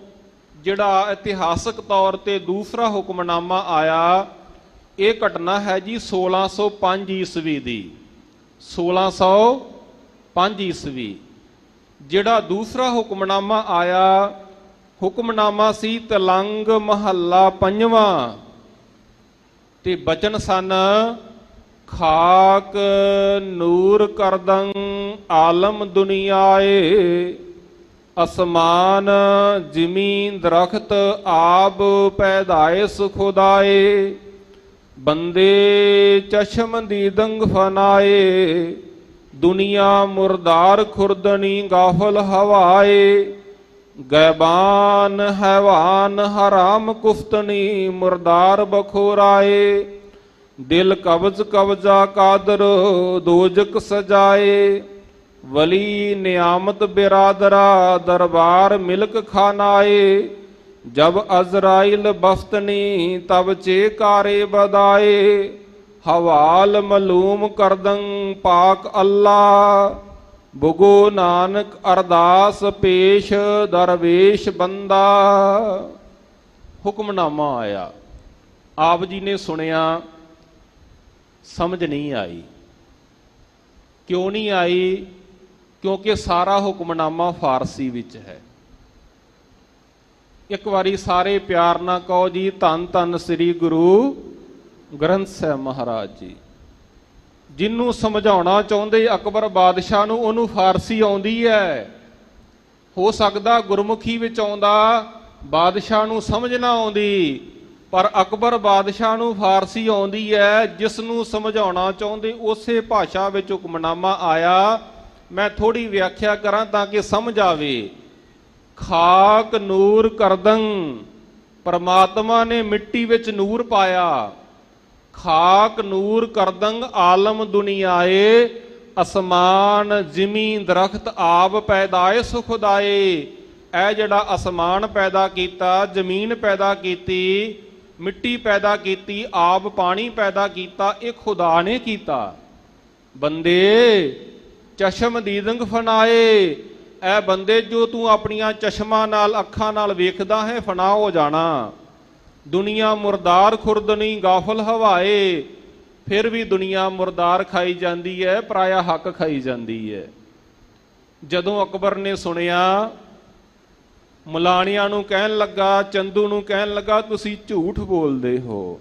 ਜਿਹੜਾ ਇਤਿਹਾਸਕ ਤੌਰ ਤੇ ਦੂਸਰਾ ਹੁਕਮਨਾਮਾ ਆਇਆ। ਇਹ ਘਟਨਾ ਹੈ ਜੀ 1605 ਈਸਵੀ ਦੀ। 1605 ਈਸਵੀ ਜਿਹੜਾ ਦੂਸਰਾ ਹੁਕਮਨਾਮਾ ਆਇਆ, ਹੁਕਮਨਾਮਾ ਸੀ ਤਲੰਗ ਮਹੱਲਾ ਪੰਜਵਾਂ, ਤੇ ਬਚਨ ਸਨ ਖਾਕ ਨੂਰ ਕਰਦੰ ਆਲਮ ਦੁਨੀਆਏ, ਅਸਮਾਨ ਜ਼ਮੀਨ ਦਰਖਤ ਆਬ ਪੈਦਾਇਸ ਖੁਦਾਏ, ਬੰਦੇ ਚਸ਼ਮ ਦੀਦੰਗ ਫਨਾਏ, ਦੁਨੀਆ ਮੁਰਦਾਰ ਖੁਰਦਨੀ ਗਾਫਲ ਹਵਾਏ, ਗੈਬਾਨ ਹੈਵਾਨ ਹਰਾਮ ਕੁਫਤਨੀ ਮੁਰਦਾਰ ਬਖੋਰਾਏ, ਦਿਲ ਕਬਜ਼ ਕਬਜ਼ਾ ਕਾਦਰ ਦੋਜਕ ਸਜਾਏ, ਵਲੀ ਨਿਆਮਤ ਬਿਰਾਦਰਾ ਦਰਬਾਰ ਮਿਲਕ ਖਾਨਾਏ, ਜਬ ਅਜ਼ਰਾइल ਬਫਤਨੀ ਤਬ ਚੇਕਾਰੇ ਬਦਾਏ, ਹਵਾਲ ਮਲੂਮ ਕਰਦੰ ਪਾਕ ਅੱਲਾ, ਬੁਗੋ ਨਾਨਕ ਅਰਦਾਸ ਪੇਸ਼ ਦਰਵੇਸ਼ ਬੰਦਾ। ਹੁਕਮਨਾਮਾ ਆਇਆ, ਆਪ ਜੀ ਨੇ ਸੁਣਿਆ, ਸਮਝ ਨਹੀਂ ਆਈ। ਕਿਉਂ ਨਹੀਂ ਆਈ? ਕਿਉਂਕਿ ਸਾਰਾ ਹੁਕਮਨਾਮਾ ਫਾਰਸੀ ਵਿੱਚ ਹੈ। ਇੱਕ ਵਾਰੀ ਸਾਰੇ ਪਿਆਰ ਨਾਲ ਕਹੋ ਜੀ, ਧੰਨ ਧੰਨ ਸ੍ਰੀ ਗੁਰੂ ਗ੍ਰੰਥ ਸਾਹਿਬ ਮਹਾਰਾਜ ਜੀ। ਜਿਹਨੂੰ ਸਮਝਾਉਣਾ ਚਾਹੁੰਦੇ ਅਕਬਰ ਬਾਦਸ਼ਾਹ ਨੂੰ, ਉਹਨੂੰ ਫਾਰਸੀ ਆਉਂਦੀ ਹੈ। ਹੋ ਸਕਦਾ ਗੁਰਮੁਖੀ ਵਿੱਚ ਆਉਂਦਾ, ਬਾਦਸ਼ਾਹ ਨੂੰ ਸਮਝ ਨਾ ਆਉਂਦੀ, ਪਰ ਅਕਬਰ ਬਾਦਸ਼ਾਹ ਨੂੰ ਫਾਰਸੀ ਆਉਂਦੀ ਹੈ। ਜਿਸ ਨੂੰ ਸਮਝਾਉਣਾ ਚਾਹੁੰਦੇ ਉਸੇ ਭਾਸ਼ਾ ਵਿੱਚ ਹੁਕਮਨਾਮਾ ਆਇਆ। ਮੈਂ ਥੋੜੀ ਵਿਆਖਿਆ ਕਰਾਂ ਤਾਂ ਕਿ ਸਮਝ ਆਵੇ। ਖਾਕ ਨੂਰ ਕਰਦੰ, ਪਰਮਾਤਮਾ ਨੇ ਮਿੱਟੀ ਵਿੱਚ ਨੂਰ ਪਾਇਆ। ਖਾਕ ਨੂਰ ਕਰਦੰਗ ਆਲਮ ਦੁਨੀਆਏ, ਅਸਮਾਨ ਜ਼ਮੀਨ ਦਰਖਤ ਆਪ ਪੈਦਾਏ ਸੁਖਦਾਏ। ਇਹ ਜਿਹੜਾ ਅਸਮਾਨ ਪੈਦਾ ਕੀਤਾ, ਜ਼ਮੀਨ ਪੈਦਾ ਕੀਤੀ, ਮਿੱਟੀ ਪੈਦਾ ਕੀਤੀ, ਆਪ ਪਾਣੀ ਪੈਦਾ ਕੀਤਾ, ਇਹ ਖੁਦਾ ਨੇ ਕੀਤਾ। ਬੰਦੇ ਚਸ਼ਮ ਦੀਦੰਗ ਫਨਾਏ, ਐ ਬੰਦੇ ਜੋ ਤੂੰ ਆਪਣੀਆਂ ਚਸ਼ਮਾਂ ਨਾਲ, ਅੱਖਾਂ ਨਾਲ ਵੇਖਦਾ ਹੈ, ਫਨਾ ਹੋ ਜਾਣਾ। ਦੁਨੀਆ ਮੁਰਦਾਰ ਖੁਰਦਨੀ ਗਾਫਲ ਹਵਾਏ, ਫਿਰ ਵੀ ਦੁਨੀਆ ਮੁਰਦਾਰ ਖਾਈ ਜਾਂਦੀ ਹੈ, ਪਰਾਇਆ ਹੱਕ ਖਾਈ ਜਾਂਦੀ ਹੈ। ਜਦੋਂ ਅਕਬਰ ਨੇ ਸੁਣਿਆ, ਮੁਲਾਣਿਆਂ ਨੂੰ ਕਹਿਣ ਲੱਗਾ, ਚੰਦੂ ਨੂੰ ਕਹਿਣ ਲੱਗਾ, ਤੁਸੀਂ ਝੂਠ ਬੋਲਦੇ ਹੋ।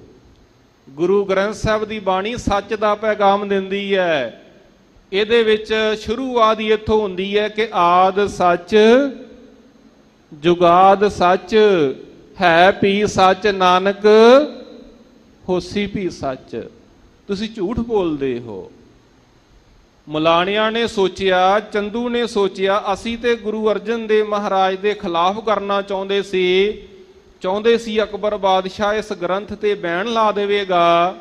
ਗੁਰੂ ਗ੍ਰੰਥ ਸਾਹਿਬ ਦੀ ਬਾਣੀ ਸੱਚ ਦਾ ਪੈਗਾਮ ਦਿੰਦੀ ਹੈ। ਇਹਦੇ ਵਿੱਚ ਸ਼ੁਰੂਆਤ ਹੀ ਇੱਥੋਂ ਹੁੰਦੀ ਹੈ ਕਿ ਆਦ ਸੱਚ, ਜੁਗਾਦ ਸੱਚ, ਹੈ ਭੀ ਸੱਚ, ਨਾਨਕ ਹੋਸੀ ਭੀ ਸੱਚ। ਤੁਸੀਂ ਝੂਠ ਬੋਲਦੇ ਹੋ। ਮੁਲਾਣਿਆਂ ਨੇ ਸੋਚਿਆ, ਚੰਦੂ ਨੇ ਸੋਚਿਆ, ਅਸੀਂ ਤੇ ਗੁਰੂ ਅਰਜਨ ਦੇਵ ਮਹਾਰਾਜ ਦੇ ਖਿਲਾਫ ਕਰਨਾ ਚਾਹੁੰਦੇ ਸੀ ਅਕਬਰ ਬਾਦਸ਼ਾਹ ਇਸ ਗ੍ਰੰਥ ਤੇ ਬੈਨ ਲਾ ਦੇਵੇਗਾ,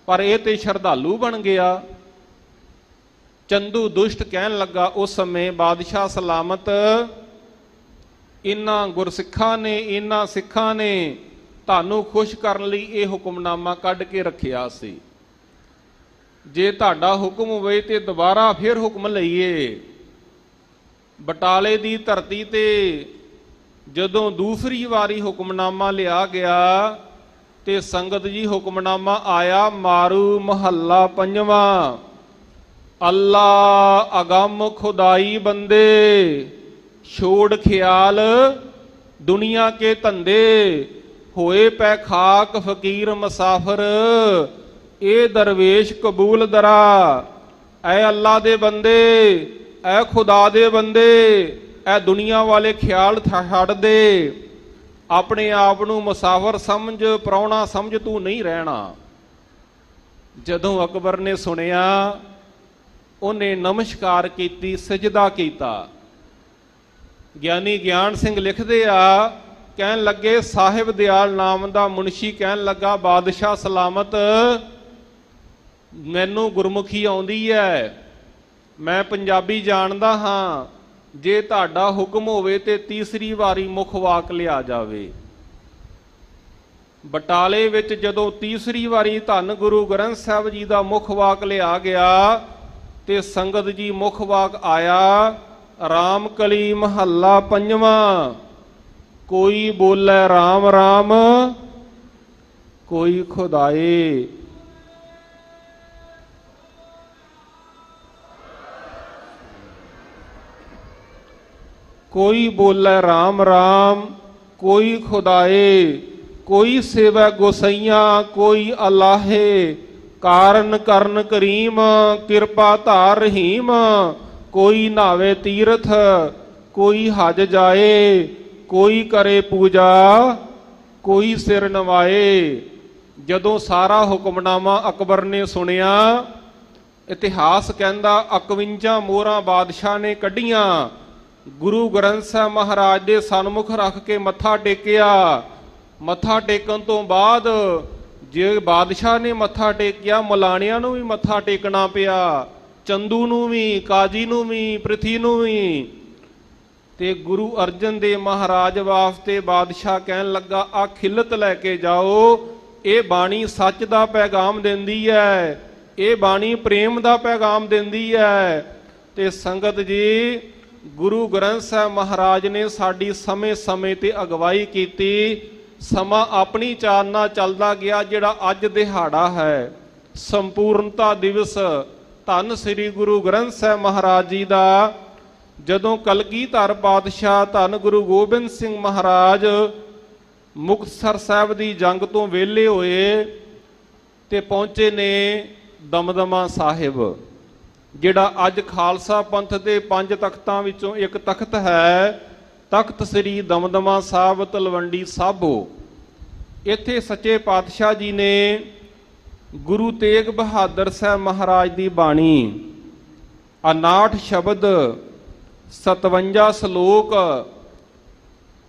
ਪਰ ਇਹ ਤੇ ਸ਼ਰਧਾਲੂ ਬਣ ਗਿਆ। ਚੰਦੂ ਦੁਸ਼ਟ ਕਹਿਣ ਲੱਗਾ, ਉਸ ਸਮੇਂ ਬਾਦਸ਼ਾਹ ਸਲਾਮਤ, ਇਹਨਾਂ ਗੁਰਸਿੱਖਾਂ ਨੇ, ਇਹਨਾਂ ਸਿੱਖਾਂ ਨੇ ਤੁਹਾਨੂੰ ਖੁਸ਼ ਕਰਨ ਲਈ ਇਹ ਹੁਕਮਨਾਮਾ ਕੱਢ ਕੇ ਰੱਖਿਆ ਸੀ। ਜੇ ਤੁਹਾਡਾ ਹੁਕਮ ਹੋਵੇ ਤੇ ਦੁਬਾਰਾ ਫਿਰ ਹੁਕਮ ਲਈਏ। ਬਟਾਲੇ ਦੀ ਧਰਤੀ ਤੇ ਜਦੋਂ ਦੂਸਰੀ ਵਾਰੀ ਹੁਕਮਨਾਮਾ ਲਿਆ ਗਿਆ ਤੇ ਸੰਗਤ ਜੀ ਹੁਕਮਨਾਮਾ ਆਇਆ, ਮਾਰੂ ਮਹੱਲਾ ਪੰਜਵਾਂ, ਅੱਲਾ ਅਗੰਮ ਖੁਦਾਈ ਬੰਦੇ, ਛੋੜ ਖਿਆਲ ਦੁਨੀਆ ਕੇ ਧੰਦੇ, ਹੋਏ ਪੈ ਖਾਕ ਫਕੀਰ ਮੁਸਾਫਰ, ਇਹ ਦਰਵੇਸ਼ ਕਬੂਲ ਦਰਾ। ਐ ਅੱਲਾ ਦੇ ਬੰਦੇ, ਐ ਖੁਦਾ ਦੇ ਬੰਦੇ, ਐ ਦੁਨੀਆ ਵਾਲੇ ਖਿਆਲ ਛੱਡ ਦੇ, ਆਪਣੇ ਆਪ ਨੂੰ ਮੁਸਾਫਰ ਸਮਝ, ਪ੍ਰਾਹੁਣਾ ਸਮਝ ਤੂੰ ਨਹੀਂ ਰਹਿਣਾ। ਜਦੋਂ ਅਕਬਰ ਨੇ ਸੁਣਿਆ, ਉਹਨੇ ਨਮਸਕਾਰ ਕੀਤੀ, ਸਜਦਾ ਕੀਤਾ। ਗਿਆਨੀ ਗਿਆਨ ਸਿੰਘ ਲਿਖਦੇ ਆ, ਕਹਿਣ ਲੱਗੇ, ਸਾਹਿਬ ਦਿਆਲ ਨਾਮ ਦਾ ਮੁਨਸ਼ੀ ਕਹਿਣ ਲੱਗਾ, ਬਾਦਸ਼ਾਹ ਸਲਾਮਤ, ਮੈਨੂੰ ਗੁਰਮੁਖੀ ਆਉਂਦੀ ਹੈ, ਮੈਂ ਪੰਜਾਬੀ ਜਾਣਦਾ ਹਾਂ, ਜੇ ਤੁਹਾਡਾ ਹੁਕਮ ਹੋਵੇ ਤੇ ਤੀਸਰੀ ਵਾਰੀ ਮੁੱਖ ਵਾਕ ਲਿਆ ਜਾਵੇ। ਬਟਾਲੇ ਵਿੱਚ ਜਦੋਂ ਤੀਸਰੀ ਵਾਰੀ ਧੰਨ ਗੁਰੂ ਗ੍ਰੰਥ ਸਾਹਿਬ ਜੀ ਦਾ ਮੁੱਖ ਵਾਕ ਲਿਆ ਗਿਆ ਤੇ ਸੰਗਤ ਜੀ ਮੁੱਖ ਵਾਕ ਆਇਆ, ਰਾਮ ਕਲੀ ਮਹੱਲਾ ਪੰਜਵਾਂ, ਕੋਈ ਬੋਲੇ ਰਾਮ ਰਾਮ, ਕੋਈ ਖੁਦਾਏ। ਕੋਈ ਬੋਲੇ ਰਾਮ ਰਾਮ, ਕੋਈ ਖੁਦਾਏ, ਕੋਈ ਸੇਵੈ ਗੋਸਈਆਂ, ਕੋਈ ਅਲਾਹੇ, ਕਾਰਨ ਕਰਨ ਕਰੀਮ, ਕਿਰਪਾ ਧਾਰ ਰਹੀਮ, ਕੋਈ ਨਾਵੇ ਤੀਰਥ, ਕੋਈ ਹਜ ਜਾਏ, ਕੋਈ ਕਰੇ ਪੂਜਾ, ਕੋਈ ਸਿਰ ਨਵਾਏ। ਜਦੋਂ ਸਾਰਾ ਹੁਕਮਨਾਮਾ ਅਕਬਰ ਨੇ ਸੁਣਿਆ, ਇਤਿਹਾਸ ਕਹਿੰਦਾ 51 ਮੋਹਰਾਂ ਬਾਦਸ਼ਾਹ ਨੇ ਕੱਢੀਆਂ, ਗੁਰੂ ਗ੍ਰੰਥ ਸਾਹਿਬ ਮਹਾਰਾਜ ਦੇ ਸਨਮੁਖ ਰੱਖ ਕੇ ਮੱਥਾ ਟੇਕਿਆ। ਮੱਥਾ ਟੇਕਣ ਤੋਂ ਬਾਅਦ ਜੇ ਬਾਦਸ਼ਾਹ ਨੇ ਮੱਥਾ ਟੇਕਿਆ, ਮੁਲਾਣਿਆਂ ਨੂੰ ਵੀ ਮੱਥਾ ਟੇਕਣਾ ਪਿਆ, ਚੰਦੂ ਨੂੰ ਵੀ, ਕਾਜੀ ਨੂੰ ਵੀ, ਪ੍ਰਿਥੀ ਨੂੰ ਵੀ। ਤੇ ਗੁਰੂ ਅਰਜਨ ਦੇਵ ਮਹਾਰਾਜ ਵਾਸਤੇ ਬਾਦਸ਼ਾਹ ਕਹਿਣ ਲੱਗਾ, ਆ ਖਿਲਤ ਲੈ ਕੇ ਜਾਓ, ਇਹ ਬਾਣੀ ਸੱਚ ਦਾ ਪੈਗਾਮ ਦਿੰਦੀ ਹੈ, ਇਹ ਬਾਣੀ ਪ੍ਰੇਮ ਦਾ ਪੈਗਾਮ ਦਿੰਦੀ ਹੈ। ਤੇ ਸੰਗਤ ਜੀ, ਗੁਰੂ ਗ੍ਰੰਥ ਸਾਹਿਬ ਮਹਾਰਾਜ ਨੇ ਸਾਡੀ ਸਮੇਂ-ਸਮੇਂ ਤੇ ਅਗਵਾਈ ਕੀਤੀ। ਸਮਾਂ ਆਪਣੀ ਚਾਲ ਨਾਲ ਚੱਲਦਾ ਗਿਆ। ਜਿਹੜਾ ਅੱਜ ਦਿਹਾੜਾ ਹੈ ਸੰਪੂਰਨਤਾ ਦਿਵਸ ਧੰਨ ਸ੍ਰੀ ਗੁਰੂ ਗ੍ਰੰਥ ਸਾਹਿਬ ਮਹਾਰਾਜ ਜੀ ਦਾ, ਜਦੋਂ ਕਲਗੀਧਰ ਪਾਤਸ਼ਾਹ ਧੰਨ ਗੁਰੂ ਗੋਬਿੰਦ ਸਿੰਘ ਮਹਾਰਾਜ ਮੁਕਤਸਰ ਸਾਹਿਬ ਦੀ ਜੰਗ ਤੋਂ ਵਿਹਲੇ ਹੋਏ ਤੇ ਪਹੁੰਚੇ ਨੇ ਦਮਦਮਾ ਸਾਹਿਬ, ਜਿਹੜਾ ਅੱਜ ਖਾਲਸਾ ਪੰਥ ਦੇ 5 ਤਖਤਾਂ ਵਿੱਚੋਂ ਇੱਕ ਤਖਤ ਹੈ, ਤਖਤ ਸ੍ਰੀ ਦਮਦਮਾ ਸਾਹਿਬ ਤਲਵੰਡੀ ਸਾਬੋ। ਇੱਥੇ ਸੱਚੇ ਪਾਤਸ਼ਾਹ ਜੀ ਨੇ ਗੁਰੂ ਤੇਗ ਬਹਾਦਰ ਸਾਹਿਬ ਮਹਾਰਾਜ ਦੀ ਬਾਣੀ 59 ਸ਼ਬਦ 57 ਸ਼ਲੋਕ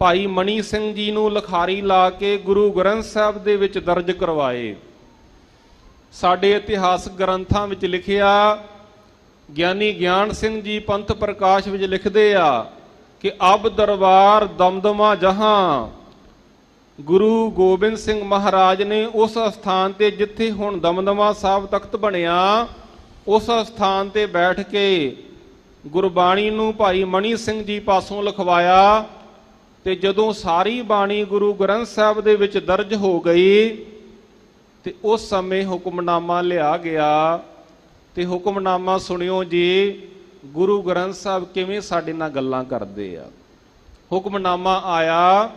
ਭਾਈ ਮਣੀ ਸਿੰਘ ਜੀ ਨੂੰ ਲਿਖਾਰੀ ਲਾ ਕੇ ਗੁਰੂ ਗ੍ਰੰਥ ਸਾਹਿਬ ਦੇ ਵਿੱਚ ਦਰਜ ਕਰਵਾਏ। ਸਾਡੇ ਇਤਿਹਾਸਕ ਗ੍ਰੰਥਾਂ ਵਿੱਚ ਲਿਖਿਆ, ਗਿਆਨੀ ਗਿਆਨ ਸਿੰਘ ਜੀ ਪੰਥ ਪ੍ਰਕਾਸ਼ ਵਿੱਚ ਲਿਖਦੇ ਆ ਕਿ ਅਬ ਦਰਬਾਰ ਦਮਦਮਾ ਜਹਾਂ, ਗੁਰੂ ਗੋਬਿੰਦ ਸਿੰਘ ਮਹਾਰਾਜ ਨੇ ਉਸ ਸਥਾਨ ਤੇ ਜਿੱਥੇ ਹੁਣ ਦਮਦਮਾ ਸਾਹਿਬ ਤਖਤ ਬਣਿਆ, ਉਸ ਸਥਾਨ ਤੇ ਬੈਠ ਕੇ ਗੁਰਬਾਣੀ ਨੂੰ ਭਾਈ ਮਣੀ ਸਿੰਘ ਜੀ ਪਾਸੋਂ ਲਿਖਵਾਇਆ। ਤੇ ਜਦੋਂ ਸਾਰੀ ਬਾਣੀ ਗੁਰੂ ਗ੍ਰੰਥ ਸਾਹਿਬ ਦੇ ਵਿੱਚ ਦਰਜ ਹੋ ਗਈ ਤੇ ਉਸ ਸਮੇਂ ਹੁਕਮਨਾਮਾ ਲਿਆ ਗਿਆ। ਤੇ ਹੁਕਮਨਾਮਾ ਸੁਣਿਓ ਜੀ, ਗੁਰੂ ਗ੍ਰੰਥ ਸਾਹਿਬ ਕਿਵੇਂ ਸਾਡੇ ਨਾਲ ਗੱਲਾਂ ਕਰਦੇ ਆ। ਹੁਕਮਨਾਮਾ ਆਇਆ,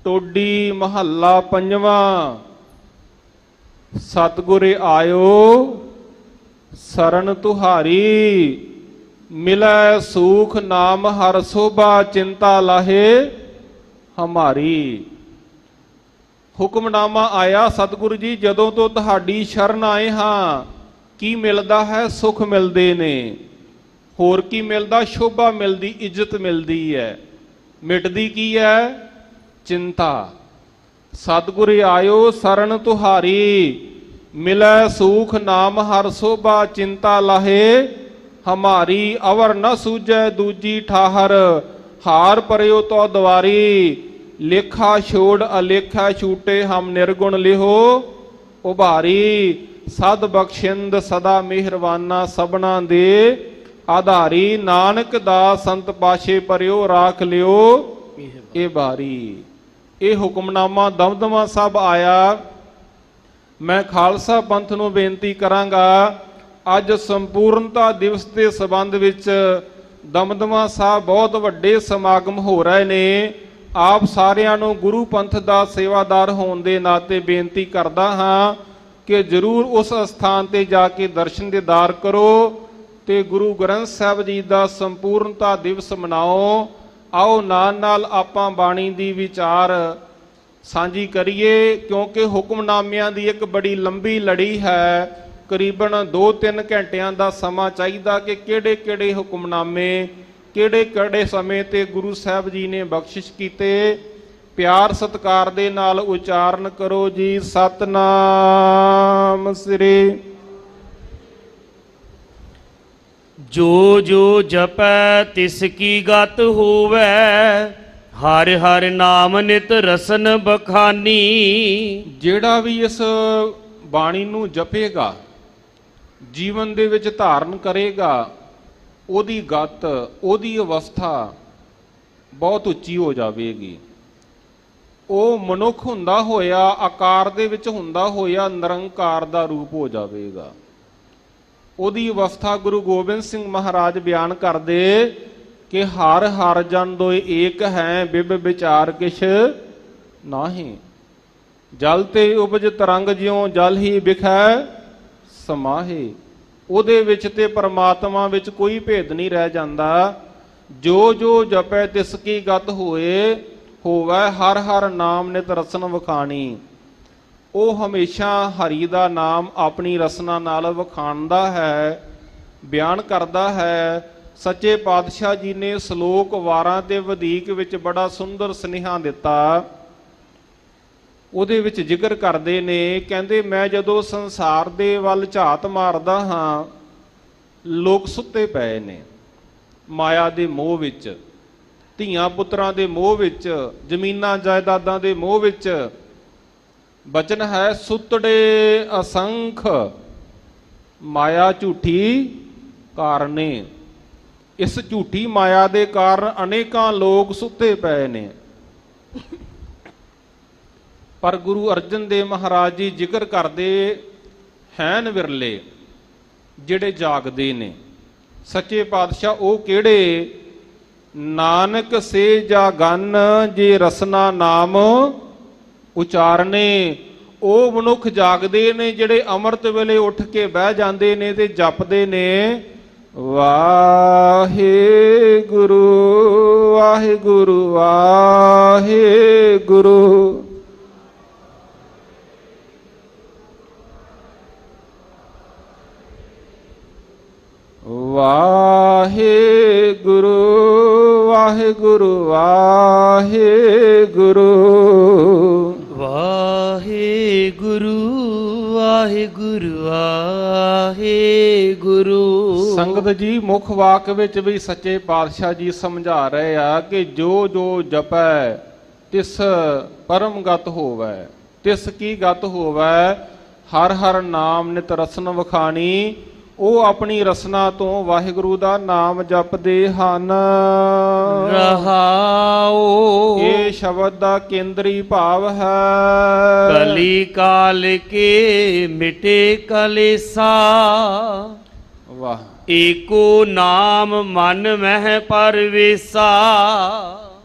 ਟੋਡੀ ਮਹੱਲਾ ਪੰਜਵਾਂ, ਸਤਿਗੁਰੇ ਆਇਓ ਸਰਨ ਤੁਹਾਰੀ, ਮਿਲੈ ਸੂਖ ਨਾਮ ਹਰ ਸੋਭਾ, ਚਿੰਤਾ ਲਾਹੇ ਹਮਾਰੀ। ਹੁਕਮਨਾਮਾ ਆਇਆ, ਸਤਿਗੁਰੂ ਜੀ ਜਦੋਂ ਤੋਂ ਤੁਹਾਡੀ ਸ਼ਰਨ ਆਏ ਹਾਂ, ਕੀ ਮਿਲਦਾ ਹੈ? ਸੁਖ ਮਿਲਦੇ ਨੇ। ਹੋਰ ਕੀ ਮਿਲਦਾ? ਸ਼ੋਭਾ ਮਿਲਦੀ, ਇੱਜ਼ਤ ਮਿਲਦੀ ਹੈ। ਮਿਟਦੀ ਕੀ ਹੈ? ਚਿੰਤਾ। ਸਤਿਗੁਰੇ ਆਇਓ ਸਰਨ ਤੁਹਾਰੀ, ਮਿਲੈ ਸੂਖ ਨਾਮ ਹਰ ਸੋਭਾ, ਚਿੰਤਾ ਲਾਹੇ ਹਮਾਰੀ। ਅਵਰ ਨ ਸੂਝੈ ਦੂਜੀ ਠਾਹਰ, ਹਾਰ ਪਰਿਓ ਤੋ ਦਵਾਰੀ। ਲੇਖਾ ਛੋੜ ਅਲੇਖਾ ਛੂਟੇ, ਹਮ ਨਿਰਗੁਣ ਲਿਹੋ ਉਭਾਰੀ। ਸਦ ਬਖਸ਼ਿੰਦ ਸਦਾ ਮਿਹਰਵਾਨਾ, ਸਭਨਾ ਦੇ ਆਧਾਰੀ। ਨਾਨਕ ਦਾ ਸੰਤ ਪਾਸ਼ੇ ਪਰਿਓ, ਰਾਖ ਲਿਓ ਇਹ ਬਾਰੀ। ਇਹ ਹੁਕਮਨਾਮਾ ਦਮਦਮਾ ਸਾਹਿਬ ਆਇਆ। ਮੈਂ ਖਾਲਸਾ ਪੰਥ ਨੂੰ ਬੇਨਤੀ ਕਰਾਂਗਾ, ਅੱਜ ਸੰਪੂਰਨਤਾ ਦਿਵਸ ਦੇ ਸੰਬੰਧ ਵਿੱਚ ਦਮਦਮਾ ਸਾਹਿਬ ਬਹੁਤ ਵੱਡੇ ਸਮਾਗਮ ਹੋ ਰਹੇ ਨੇ। ਆਪ ਸਾਰਿਆਂ ਨੂੰ ਗੁਰੂ ਪੰਥ ਦਾ ਸੇਵਾਦਾਰ ਹੋਣ ਦੇ ਨਾਤੇ ਬੇਨਤੀ ਕਰਦਾ ਹਾਂ ਕਿ ਜ਼ਰੂਰ ਉਸ ਸਥਾਨ ਤੇ ਜਾ ਕੇ ਦਰਸ਼ਨ ਦੀਦਾਰ ਕਰੋ ਤੇ ਗੁਰੂ ਗ੍ਰੰਥ ਸਾਹਿਬ ਜੀ ਦਾ ਸੰਪੂਰਨਤਾ ਦਿਵਸ ਮਨਾਓ। ਆਓ ਨਾਲ ਨਾਲ ਆਪਾਂ ਬਾਣੀ ਦੀ ਵਿਚਾਰ ਸਾਂਝੀ ਕਰੀਏ, ਕਿਉਂਕਿ ਹੁਕਮਨਾਮਿਆਂ ਦੀ ਇੱਕ ਬੜੀ ਲੰਬੀ ਲੜੀ ਹੈ। ਕਰੀਬਨ 2-3 ਘੰਟਿਆਂ ਦਾ ਸਮਾਂ ਚਾਹੀਦਾ ਕਿ ਕਿਹੜੇ ਕਿਹੜੇ ਹੁਕਮਨਾਮੇ ਕਿਹੜੇ ਕਿਹੜੇ ਸਮੇਂ ਤੇ ਗੁਰੂ ਸਾਹਿਬ ਜੀ ਨੇ ਬਖਸ਼ਿਸ਼ ਕੀਤੇ। ਪਿਆਰ ਸਤਿਕਾਰ ਦੇ ਨਾਲ ਉਚਾਰਨ ਕਰੋ ਜੀ, ਸਤਨਾਮ ਸ੍ਰੀ। ਜੋ ਜੋ ਜਪੈ ਤਿਸ ਕੀ ਗਤ ਹੋਵੈ, ਹਰ ਹਰ ਨਾਮ ਨਿਤ ਰਸਨ ਬਖਾਨੀ। ਜਿਹੜਾ ਵੀ ਇਸ ਬਾਣੀ ਨੂੰ ਜਪੇਗਾ, ਜੀਵਨ ਦੇ ਵਿੱਚ ਧਾਰਨ ਕਰੇਗਾ, ਉਹਦੀ ਗਤ, ਉਹਦੀ ਅਵਸਥਾ ਬਹੁਤ ਉੱਚੀ ਹੋ ਜਾਵੇਗੀ। ਉਹ ਮਨੁੱਖ ਹੁੰਦਾ ਹੋਇਆ, ਆਕਾਰ ਦੇ ਵਿੱਚ ਹੁੰਦਾ ਹੋਇਆ ਨਿਰੰਕਾਰ ਦਾ ਰੂਪ ਹੋ ਜਾਵੇਗਾ। ਉਹਦੀ ਅਵਸਥਾ ਗੁਰੂ ਗੋਬਿੰਦ ਸਿੰਘ ਮਹਾਰਾਜ ਬਿਆਨ ਕਰਦੇ ਕਿ ਹਰ ਹਰ ਜਨ ਦੋਇ ਏਕ ਹੈ, ਬਿਬ ਵਿਚਾਰ ਕਿਛ ਨਾਹੀਂ। ਜਲ ਤੇ ਉਪਜ ਤਰੰਗ ਜਿਉ, ਜਲ ਹੀ ਬਿਖੈ ਸਮਾਹੇ। ਉਹਦੇ ਵਿੱਚ ਤੇ ਪਰਮਾਤਮਾ ਵਿੱਚ ਕੋਈ ਭੇਦ ਨਹੀਂ ਰਹਿ ਜਾਂਦਾ। ਜੋ ਜੋ ਜਪੈ ਤਿਸ ਕੀ ਗਤ ਹੋਏ, ਹੋਵੈ ਹਰ ਹਰ ਨਾਮ ਨਿਤ ਰਸਨ ਵਖਾਣੀ। ਉਹ ਹਮੇਸ਼ਾ ਹਰੀ ਦਾ ਨਾਮ ਆਪਣੀ ਰਸਨਾ ਨਾਲ ਵਖਾਣਦਾ ਹੈ, ਬਿਆਨ ਕਰਦਾ ਹੈ। ਸੱਚੇ ਪਾਤਸ਼ਾਹ ਜੀ ਨੇ ਸ਼ਲੋਕ ਵਾਰਾਂ ਤੇ ਵਧੀਕ ਵਿੱਚ ਬੜਾ ਸੁੰਦਰ ਸੁਨੇਹਾ ਦਿੱਤਾ। ਉਹਦੇ ਵਿੱਚ ਜ਼ਿਕਰ ਕਰਦੇ ਨੇ, ਕਹਿੰਦੇ ਮੈਂ ਜਦੋਂ ਸੰਸਾਰ ਦੇ ਵੱਲ ਝਾਤ ਮਾਰਦਾ ਹਾਂ, ਲੋਕ ਸੁੱਤੇ ਪਏ ਨੇ ਮਾਇਆ ਦੇ ਮੋਹ ਵਿੱਚ, ਧੀਆਂ ਪੁੱਤਰਾਂ ਦੇ ਮੋਹ ਵਿੱਚ, ਜ਼ਮੀਨਾਂ ਜਾਇਦਾਦਾਂ ਦੇ ਮੋਹ ਵਿੱਚ। ਬਚਨ ਹੈ ਸੁੱਤੜੇ ਅਸੰਖ, ਮਾਇਆ ਝੂਠੀ ਕਾਰਨੇ। ਇਸ ਝੂਠੀ ਮਾਇਆ ਦੇ ਕਾਰਨ ਅਨੇਕਾਂ ਲੋਕ ਸੁੱਤੇ ਪਏ ਨੇ। ਪਰ ਗੁਰੂ ਅਰਜਨ ਦੇਵ ਮਹਾਰਾਜ ਜੀ ਜ਼ਿਕਰ ਕਰਦੇ ਹੈਨ ਵਿਰਲੇ ਜਿਹੜੇ ਜਾਗਦੇ ਨੇ। ਸੱਚੇ ਪਾਤਸ਼ਾਹ ਉਹ ਕਿਹੜੇ? ਨਾਨਕ ਸੇ ਜਾਗਨ ਜੇ ਰਸਨਾ ਨਾਮ ਉਚਾਰਨੇ। ਉਹ ਮਨੁੱਖ ਜਾਗਦੇ ਨੇ ਜਿਹੜੇ ਅੰਮ੍ਰਿਤ ਵੇਲੇ ਉੱਠ ਕੇ ਬਹਿ ਜਾਂਦੇ ਨੇ ਤੇ ਜਪਦੇ ਨੇ ਵਾਹਿਗੁਰੂ ਵਾਹਿਗੁਰੂ ਵਾਹਿਗੁਰੂ। ਵਾਹਿਗੁਰੂ ਵਾਹਿਗੁਰੂ ਵਾਹਿਗੁਰੂ ਵਾਹਿਗੁਰੂ ਵਾਹਿਗੁਰੂ ਵਾਹਿਗੁਰੂ। ਸੰਗਤ ਜੀ, ਮੁੱਖ ਵਾਕ ਵਿੱਚ ਵੀ ਸੱਚੇ ਪਾਤਸ਼ਾਹ ਜੀ ਸਮਝਾ ਰਹੇ ਆ ਕਿ ਜੋ ਜੋ ਜਪੈ ਤਿਸ ਪਰਮ ਗਤ ਹੋਵੈ। ਤਿਸ ਕੀ ਗਤ ਹੋਵੈ ਹਰ ਹਰ ਨਾਮ ਨਿਤ ਰਸਨ ਵਖਾਣੀ। ਉਹ ਆਪਣੀ ਰਸਨਾ ਤੋਂ ਵਾਹਿਗੁਰੂ ਦਾ ਨਾਮ ਜਪਦੇ ਹਨ। ਰਹਾਉ ਇਹ ਸ਼ਬਦ ਦਾ ਕੇਂਦਰੀ ਭਾਵ ਹੈ। ਕਲੀ ਕਾਲ ਕੇ ਮਿਟੇ ਕਲੇਸਾ, ਵਾਹ। ਏਕੋ ਨਾਮ ਮਨ ਮਹਿ ਪਰਵੇਸਾ।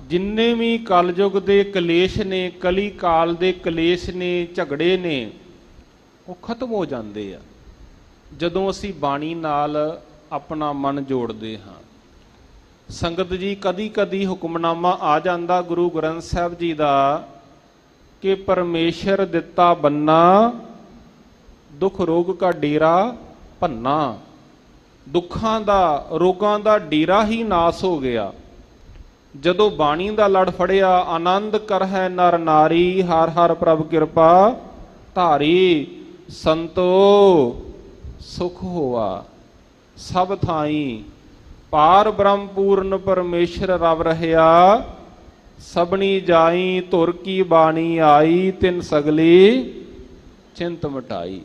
ਜਿੰਨੇ ਵੀ ਕਲਯੁਗ ਦੇ ਕਲੇਸ਼ ਨੇ, ਕਲੀ ਕਾਲ ਦੇ ਕਲੇਸ਼ ਨੇ, ਝਗੜੇ ਨੇ, ਉਹ ਖਤਮ ਹੋ ਜਾਂਦੇ ਆ ਜਦੋਂ ਅਸੀਂ ਬਾਣੀ ਨਾਲ ਆਪਣਾ ਮਨ ਜੋੜਦੇ ਹਾਂ। ਸੰਗਤ ਜੀ, ਕਦੀ ਕਦੀ ਹੁਕਮਨਾਮਾ ਆ ਜਾਂਦਾ ਗੁਰੂ ਗ੍ਰੰਥ ਸਾਹਿਬ ਜੀ ਦਾ ਕਿ ਪਰਮੇਸ਼ਰ ਦਿੱਤਾ ਬੰਨਾ, ਦੁੱਖ ਰੋਗ ਕਾ ਡੇਰਾ ਭੰਨਾ। ਦੁੱਖਾਂ ਦਾ, ਰੋਗਾਂ ਦਾ ਡੇਰਾ ਹੀ ਨਾਸ ਹੋ ਗਿਆ। ਜਦੋਂ ਬਾਣੀ ਦਾ ਲੜ ਫੜਿਆ, ਆਨੰਦ ਕਰ ਹੈ ਨਰ ਨਾਰੀ, ਹਰ ਹਰ ਪ੍ਰਭ ਕਿਰਪਾ ਧਾਰੀ। ਸੰਤੋ ਸੁਖ ਹੋਆ ਸਭ ਥਾਈ, ਪਾਰ ਬ੍ਰਹਮ ਪੂਰਨ ਪਰਮੇਸ਼ਰ ਰਵ ਰਹਿਆ। ਸਭਨੀ ਜਾਈ ਧੁਰ ਕੀ ਬਾਣੀ ਆਈ, ਤਿਨ ਸਗਲੀ ਚਿੰਤ ਮਟਾਈ।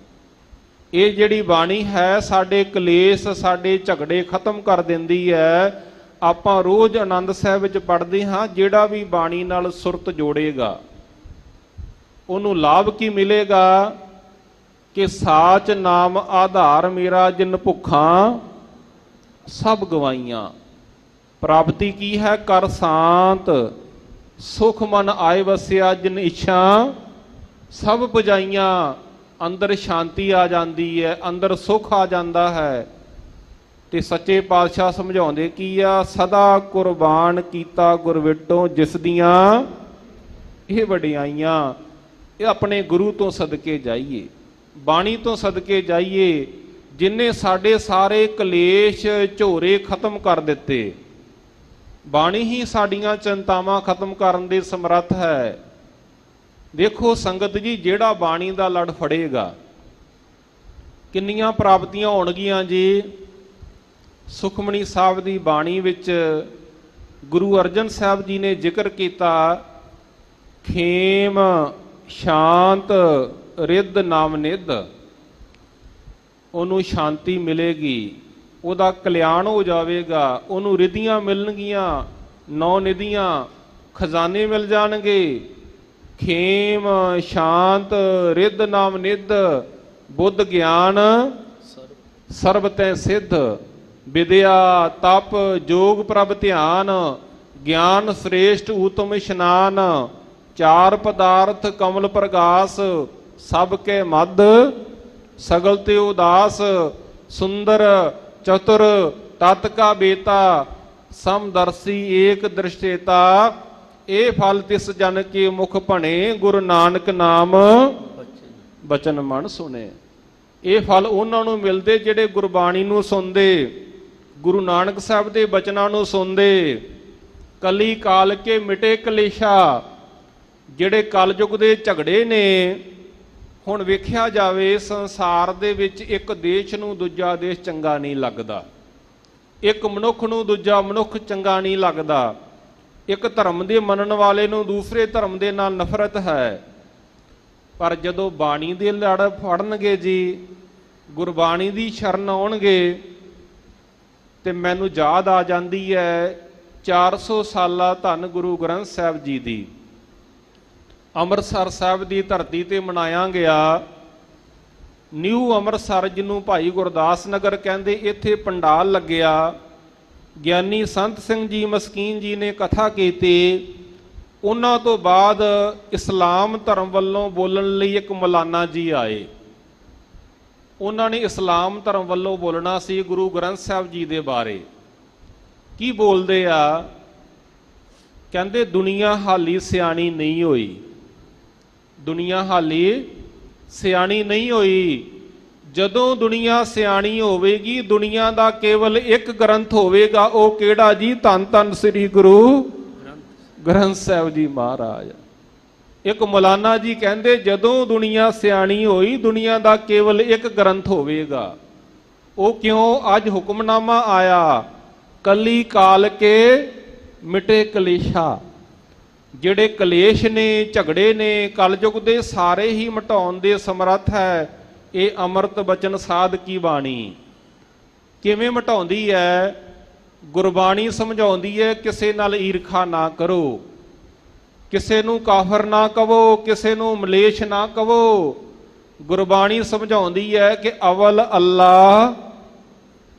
ਇਹ ਜਿਹੜੀ ਬਾਣੀ ਹੈ ਸਾਡੇ ਕਲੇਸ਼, ਸਾਡੇ ਝਗੜੇ ਖਤਮ ਕਰ ਦਿੰਦੀ ਹੈ। ਆਪਾਂ ਰੋਜ਼ ਆਨੰਦ ਸਾਹਿਬ ਵਿੱਚ ਪੜ੍ਹਦੇ ਹਾਂ, ਜਿਹੜਾ ਵੀ ਬਾਣੀ ਨਾਲ ਸੁਰਤ ਜੋੜੇਗਾ ਉਹਨੂੰ ਲਾਭ ਕੀ ਮਿਲੇਗਾ ਕਿ ਸਾਚ ਨਾਮ ਆਧਾਰ ਮੇਰਾ, ਜਿਨ ਭੁੱਖਾਂ ਸਭ ਗਵਾਈਆਂ। ਪ੍ਰਾਪਤੀ ਕੀ ਹੈ? ਕਰ ਸ਼ਾਂਤ ਸੁਖ ਮਨ ਆਏ ਵਸਿਆ, ਜਿਨ ਇੱਛਾ ਸਭ ਪੁਜਾਈਆਂ। ਅੰਦਰ ਸ਼ਾਂਤੀ ਆ ਜਾਂਦੀ ਹੈ, ਅੰਦਰ ਸੁਖ ਆ ਜਾਂਦਾ ਹੈ। ਤੇ ਸੱਚੇ ਪਾਤਸ਼ਾਹ ਸਮਝਾਉਂਦੇ ਕੀ ਆ? ਸਦਾ ਕੁਰਬਾਨ ਕੀਤਾ ਗੁਰ ਵਿਟੋਂ, ਜਿਸ ਦੀਆਂ ਇਹ ਵਡਿਆਈਆਂ। ਇਹ ਆਪਣੇ ਗੁਰੂ ਤੋਂ ਸਦਕੇ ਜਾਈਏ, ਬਾਣੀ ਤੋਂ ਸਦਕੇ ਜਾਈਏ, ਜਿਨ੍ਹਾਂ ਸਾਡੇ ਸਾਰੇ ਕਲੇਸ਼ ਝੋਰੇ ਖਤਮ ਕਰ ਦਿੱਤੇ। ਬਾਣੀ ਹੀ ਸਾਡੀਆਂ ਚਿੰਤਾਵਾਂ ਖਤਮ ਕਰਨ ਦੇ ਸਮਰੱਥ ਹੈ। ਦੇਖੋ ਸੰਗਤ ਜੀ, ਜਿਹੜਾ ਬਾਣੀ ਦਾ ਲੜ ਫੜੇਗਾ ਕਿੰਨੀਆਂ ਪ੍ਰਾਪਤੀਆਂ ਹੋਣਗੀਆਂ ਜੀ। ਸੁਖਮਣੀ ਸਾਹਿਬ ਦੀ ਬਾਣੀ ਵਿੱਚ ਗੁਰੂ ਅਰਜਨ ਸਾਹਿਬ ਜੀ ਨੇ ਜ਼ਿਕਰ ਕੀਤਾ, ਖੇਮ ਸ਼ਾਂਤ ਰਿੱਧ ਨਾਮ ਨਿੱਧ। ਉਹਨੂੰ ਸ਼ਾਂਤੀ ਮਿਲੇਗੀ, ਉਹਦਾ ਕਲਿਆਣ ਹੋ ਜਾਵੇਗਾ, ਉਹਨੂੰ ਰਿੱਧੀਆਂ ਮਿਲਣਗੀਆਂ, 9 ਨਿਧੀਆਂ, ਖਜ਼ਾਨੇ ਮਿਲ ਜਾਣਗੇ। ਖੇਮ ਸ਼ਾਂਤ ਰਿੱਧ ਨਾਮ ਨਿੱਧ, ਬੁੱਧ ਗਿਆਨ ਸਰਬ ਤੈ ਸਿੱਧ। ਵਿਦਿਆ ਤਪ ਜੋਗ ਪ੍ਰਭ ਧਿਆਨ, ਗਿਆਨ ਸ੍ਰੇਸ਼ਟ ਊਤਮ ਇਸ਼ਨਾਨ। ਚਾਰ ਪਦਾਰਥ ਕਮਲ ਪ੍ਰਗਾਸ, ਸਭ ਕੇ ਮਦ ਸਗਲ ਤੇ ਉਦਾਸ। ਸੁੰਦਰ ਚਤੁਰ ਤਤ ਕਾ ਬੇਤਾ, ਸਮਦਰਸੀ ਏਕ ਦ੍ਰਿਸ਼ਟੇਤਾ। ਇਹ ਫਲ ਤਿਸ ਜਨ ਕੇ ਮੁਖ ਭਣੇ, ਗੁਰੂ ਨਾਨਕ ਨਾਮ ਬਚਨ ਮਨ ਸੁਣੇ। ਇਹ ਫਲ ਉਹਨਾਂ ਨੂੰ ਮਿਲਦੇ ਜਿਹੜੇ ਗੁਰਬਾਣੀ ਨੂੰ ਸੁਣਦੇ, ਗੁਰੂ ਨਾਨਕ ਸਾਹਿਬ ਦੇ ਬਚਨਾਂ ਨੂੰ ਸੁਣਦੇ। ਕਲੀ ਕਾਲ ਕੇ ਮਿਟੇ ਕਲੇਸ਼ਾ। ਜਿਹੜੇ ਕਲਯੁਗ ਦੇ ਝਗੜੇ ਨੇ, ਹੁਣ ਵੇਖਿਆ ਜਾਵੇ ਸੰਸਾਰ ਦੇ ਵਿੱਚ ਇੱਕ ਦੇਸ਼ ਨੂੰ ਦੂਜਾ ਦੇਸ਼ ਚੰਗਾ ਨਹੀਂ ਲੱਗਦਾ, ਇੱਕ ਮਨੁੱਖ ਨੂੰ ਦੂਜਾ ਮਨੁੱਖ ਚੰਗਾ ਨਹੀਂ ਲੱਗਦਾ, ਇੱਕ ਧਰਮ ਦੇ ਮੰਨਣ ਵਾਲੇ ਨੂੰ ਦੂਸਰੇ ਧਰਮ ਦੇ ਨਾਲ ਨਫ਼ਰਤ ਹੈ। ਪਰ ਜਦੋਂ ਬਾਣੀ ਦੇ ਲੜ ਫੜਨਗੇ ਜੀ, ਗੁਰਬਾਣੀ ਦੀ ਸ਼ਰਨ ਆਉਣਗੇ, ਤੇ ਮੈਨੂੰ ਯਾਦ ਆ ਜਾਂਦੀ ਹੈ 400 ਸਾਲਾ ਧੰਨ ਗੁਰੂ ਗ੍ਰੰਥ ਸਾਹਿਬ ਜੀ ਦੀ ਅੰਮ੍ਰਿਤਸਰ ਸਾਹਿਬ ਦੀ ਧਰਤੀ ਤੇ ਮਨਾਇਆ ਗਿਆ ਨਿਊ ਅੰਮ੍ਰਿਤਸਰ, ਜਿਹਨੂੰ ਭਾਈ ਗੁਰਦਾਸ ਨਗਰ ਕਹਿੰਦੇ। ਇੱਥੇ ਪੰਡਾਲ ਲੱਗਿਆ, ਗਿਆਨੀ ਸੰਤ ਸਿੰਘ ਜੀ ਮਸਕੀਨ ਜੀ ਨੇ ਕਥਾ ਕੀਤੀ। ਉਹਨਾਂ ਤੋਂ ਬਾਅਦ ਇਸਲਾਮ ਧਰਮ ਵੱਲੋਂ ਬੋਲਣ ਲਈ ਇੱਕ ਮੌਲਾਨਾ ਜੀ ਆਏ। ਉਹਨਾਂ ਨੇ ਇਸਲਾਮ ਧਰਮ ਵੱਲੋਂ ਬੋਲਣਾ ਸੀ ਗੁਰੂ ਗ੍ਰੰਥ ਸਾਹਿਬ ਜੀ ਦੇ ਬਾਰੇ। ਕੀ ਬੋਲਦੇ ਆ? ਕਹਿੰਦੇ ਦੁਨੀਆ ਹਾਲੀ ਸਿਆਣੀ ਨਹੀਂ ਹੋਈ, ਦੁਨੀਆ ਹਾਲੀ ਸਿਆਣੀ ਨਹੀਂ ਹੋਈ। ਜਦੋਂ ਦੁਨੀਆ ਸਿਆਣੀ ਹੋਵੇਗੀ, ਦੁਨੀਆ ਦਾ ਕੇਵਲ ਇੱਕ ਗ੍ਰੰਥ ਹੋਵੇਗਾ। ਉਹ ਕਿਹੜਾ ਜੀ? ਧੰਨ ਧੰਨ ਸ੍ਰੀ ਗੁਰੂ ਗ੍ਰੰਥ ਸਾਹਿਬ ਜੀ ਮਹਾਰਾਜ। ਇੱਕ ਮੌਲਾਨਾ ਜੀ ਕਹਿੰਦੇ ਜਦੋਂ ਦੁਨੀਆ ਸਿਆਣੀ ਹੋਈ, ਦੁਨੀਆ ਦਾ ਕੇਵਲ ਇੱਕ ਗ੍ਰੰਥ ਹੋਵੇਗਾ। ਉਹ ਕਿਉਂ? ਅੱਜ ਹੁਕਮਨਾਮਾ ਆਇਆ, ਕਲੀ ਕਾਲ ਕੇ ਮਿਟੇ ਕਲੇਸ਼ਾ। ਜਿਹੜੇ ਕਲੇਸ਼ ਨੇ, ਝਗੜੇ ਨੇ, ਕਲਯੁਗ ਦੇ ਸਾਰੇ ਹੀ ਮਿਟਾਉਣ ਦੇ ਸਮਰੱਥ ਹੈ ਇਹ ਅੰਮ੍ਰਿਤ ਬਚਨ ਸਾਧ ਕੀ ਬਾਣੀ। ਕਿਵੇਂ ਮਿਟਾਉਂਦੀ ਹੈ? ਗੁਰਬਾਣੀ ਸਮਝਾਉਂਦੀ ਹੈ ਕਿਸੇ ਨਾਲ ਈਰਖਾ ਨਾ ਕਰੋ, ਕਿਸੇ ਨੂੰ ਕਾਫਰ ਨਾ ਕਹੋ, ਕਿਸੇ ਨੂੰ ਮਲੇਸ਼ ਨਾ ਕਹੋ। ਗੁਰਬਾਣੀ ਸਮਝਾਉਂਦੀ ਹੈ ਕਿ ਅਵਲ ਅੱਲਾ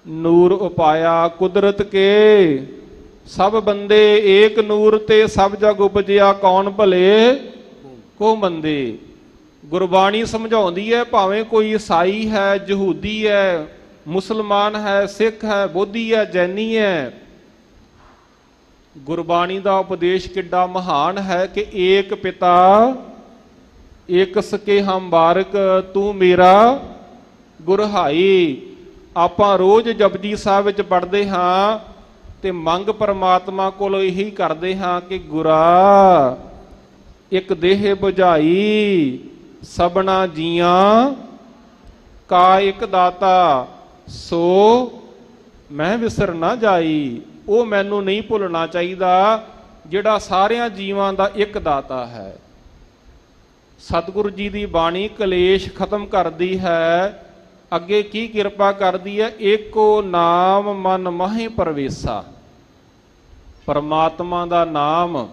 ਨੂਰ ਉਪਾਇਆ ਕੁਦਰਤ ਕੇ, ਸਭ ਬੰਦੇ ਏਕ ਨੂਰ ਤੇ ਸਭ ਜਗ ਉਪਜਿਆ ਕੌਣ ਭਲੇ ਕੋ ਮੰਦੇ। ਗੁਰਬਾਣੀ ਸਮਝਾਉਂਦੀ ਹੈ ਭਾਵੇਂ ਕੋਈ ਈਸਾਈ ਹੈ, ਯਹੂਦੀ ਹੈ, ਮੁਸਲਮਾਨ ਹੈ, ਸਿੱਖ ਹੈ, ਬੋਧੀ ਹੈ, ਜੈਨੀ ਹੈ, ਗੁਰਬਾਣੀ ਦਾ ਉਪਦੇਸ਼ ਕਿੱਡਾ ਮਹਾਨ ਹੈ ਕਿ ਏਕ ਪਿਤਾ ਏਕ ਸਕੇ ਹਮ ਬਾਰਕ ਤੂੰ ਮੇਰਾ ਗੁਰਹਾਈ। ਆਪਾਂ ਰੋਜ਼ ਜਪਜੀ ਸਾਹਿਬ ਵਿੱਚ ਪੜ੍ਹਦੇ ਹਾਂ ਤੇ ਮੰਗ ਪਰਮਾਤਮਾ ਕੋਲੋਂ ਇਹੀ ਕਰਦੇ ਹਾਂ ਕਿ ਗੁਰਾ ਇੱਕ ਦੇਹ ਬੁਝਾਈ ਸਭਨਾ ਜੀਆਂ ਕਾ ਇੱਕ ਦਾਤਾ, ਸੋ ਮੈਂ ਵਿਸਰ ਨਾ ਜਾਈ। ਉਹ ਮੈਨੂੰ ਨਹੀਂ ਭੁੱਲਣਾ ਚਾਹੀਦਾ ਜਿਹੜਾ ਸਾਰਿਆਂ ਜੀਵਾਂ ਦਾ ਇੱਕ ਦਾਤਾ ਹੈ। ਸਤਿਗੁਰੂ ਜੀ ਦੀ ਬਾਣੀ ਕਲੇਸ਼ ਖਤਮ ਕਰਦੀ ਹੈ। ਅੱਗੇ ਕੀ ਕਿਰਪਾ ਕਰਦੀ ਹੈ? ਏਕੋ ਨਾਮ ਮਨ ਮਾਹੀ ਪਰਵੇਸਾ। ਪਰਮਾਤਮਾ ਦਾ ਨਾਮ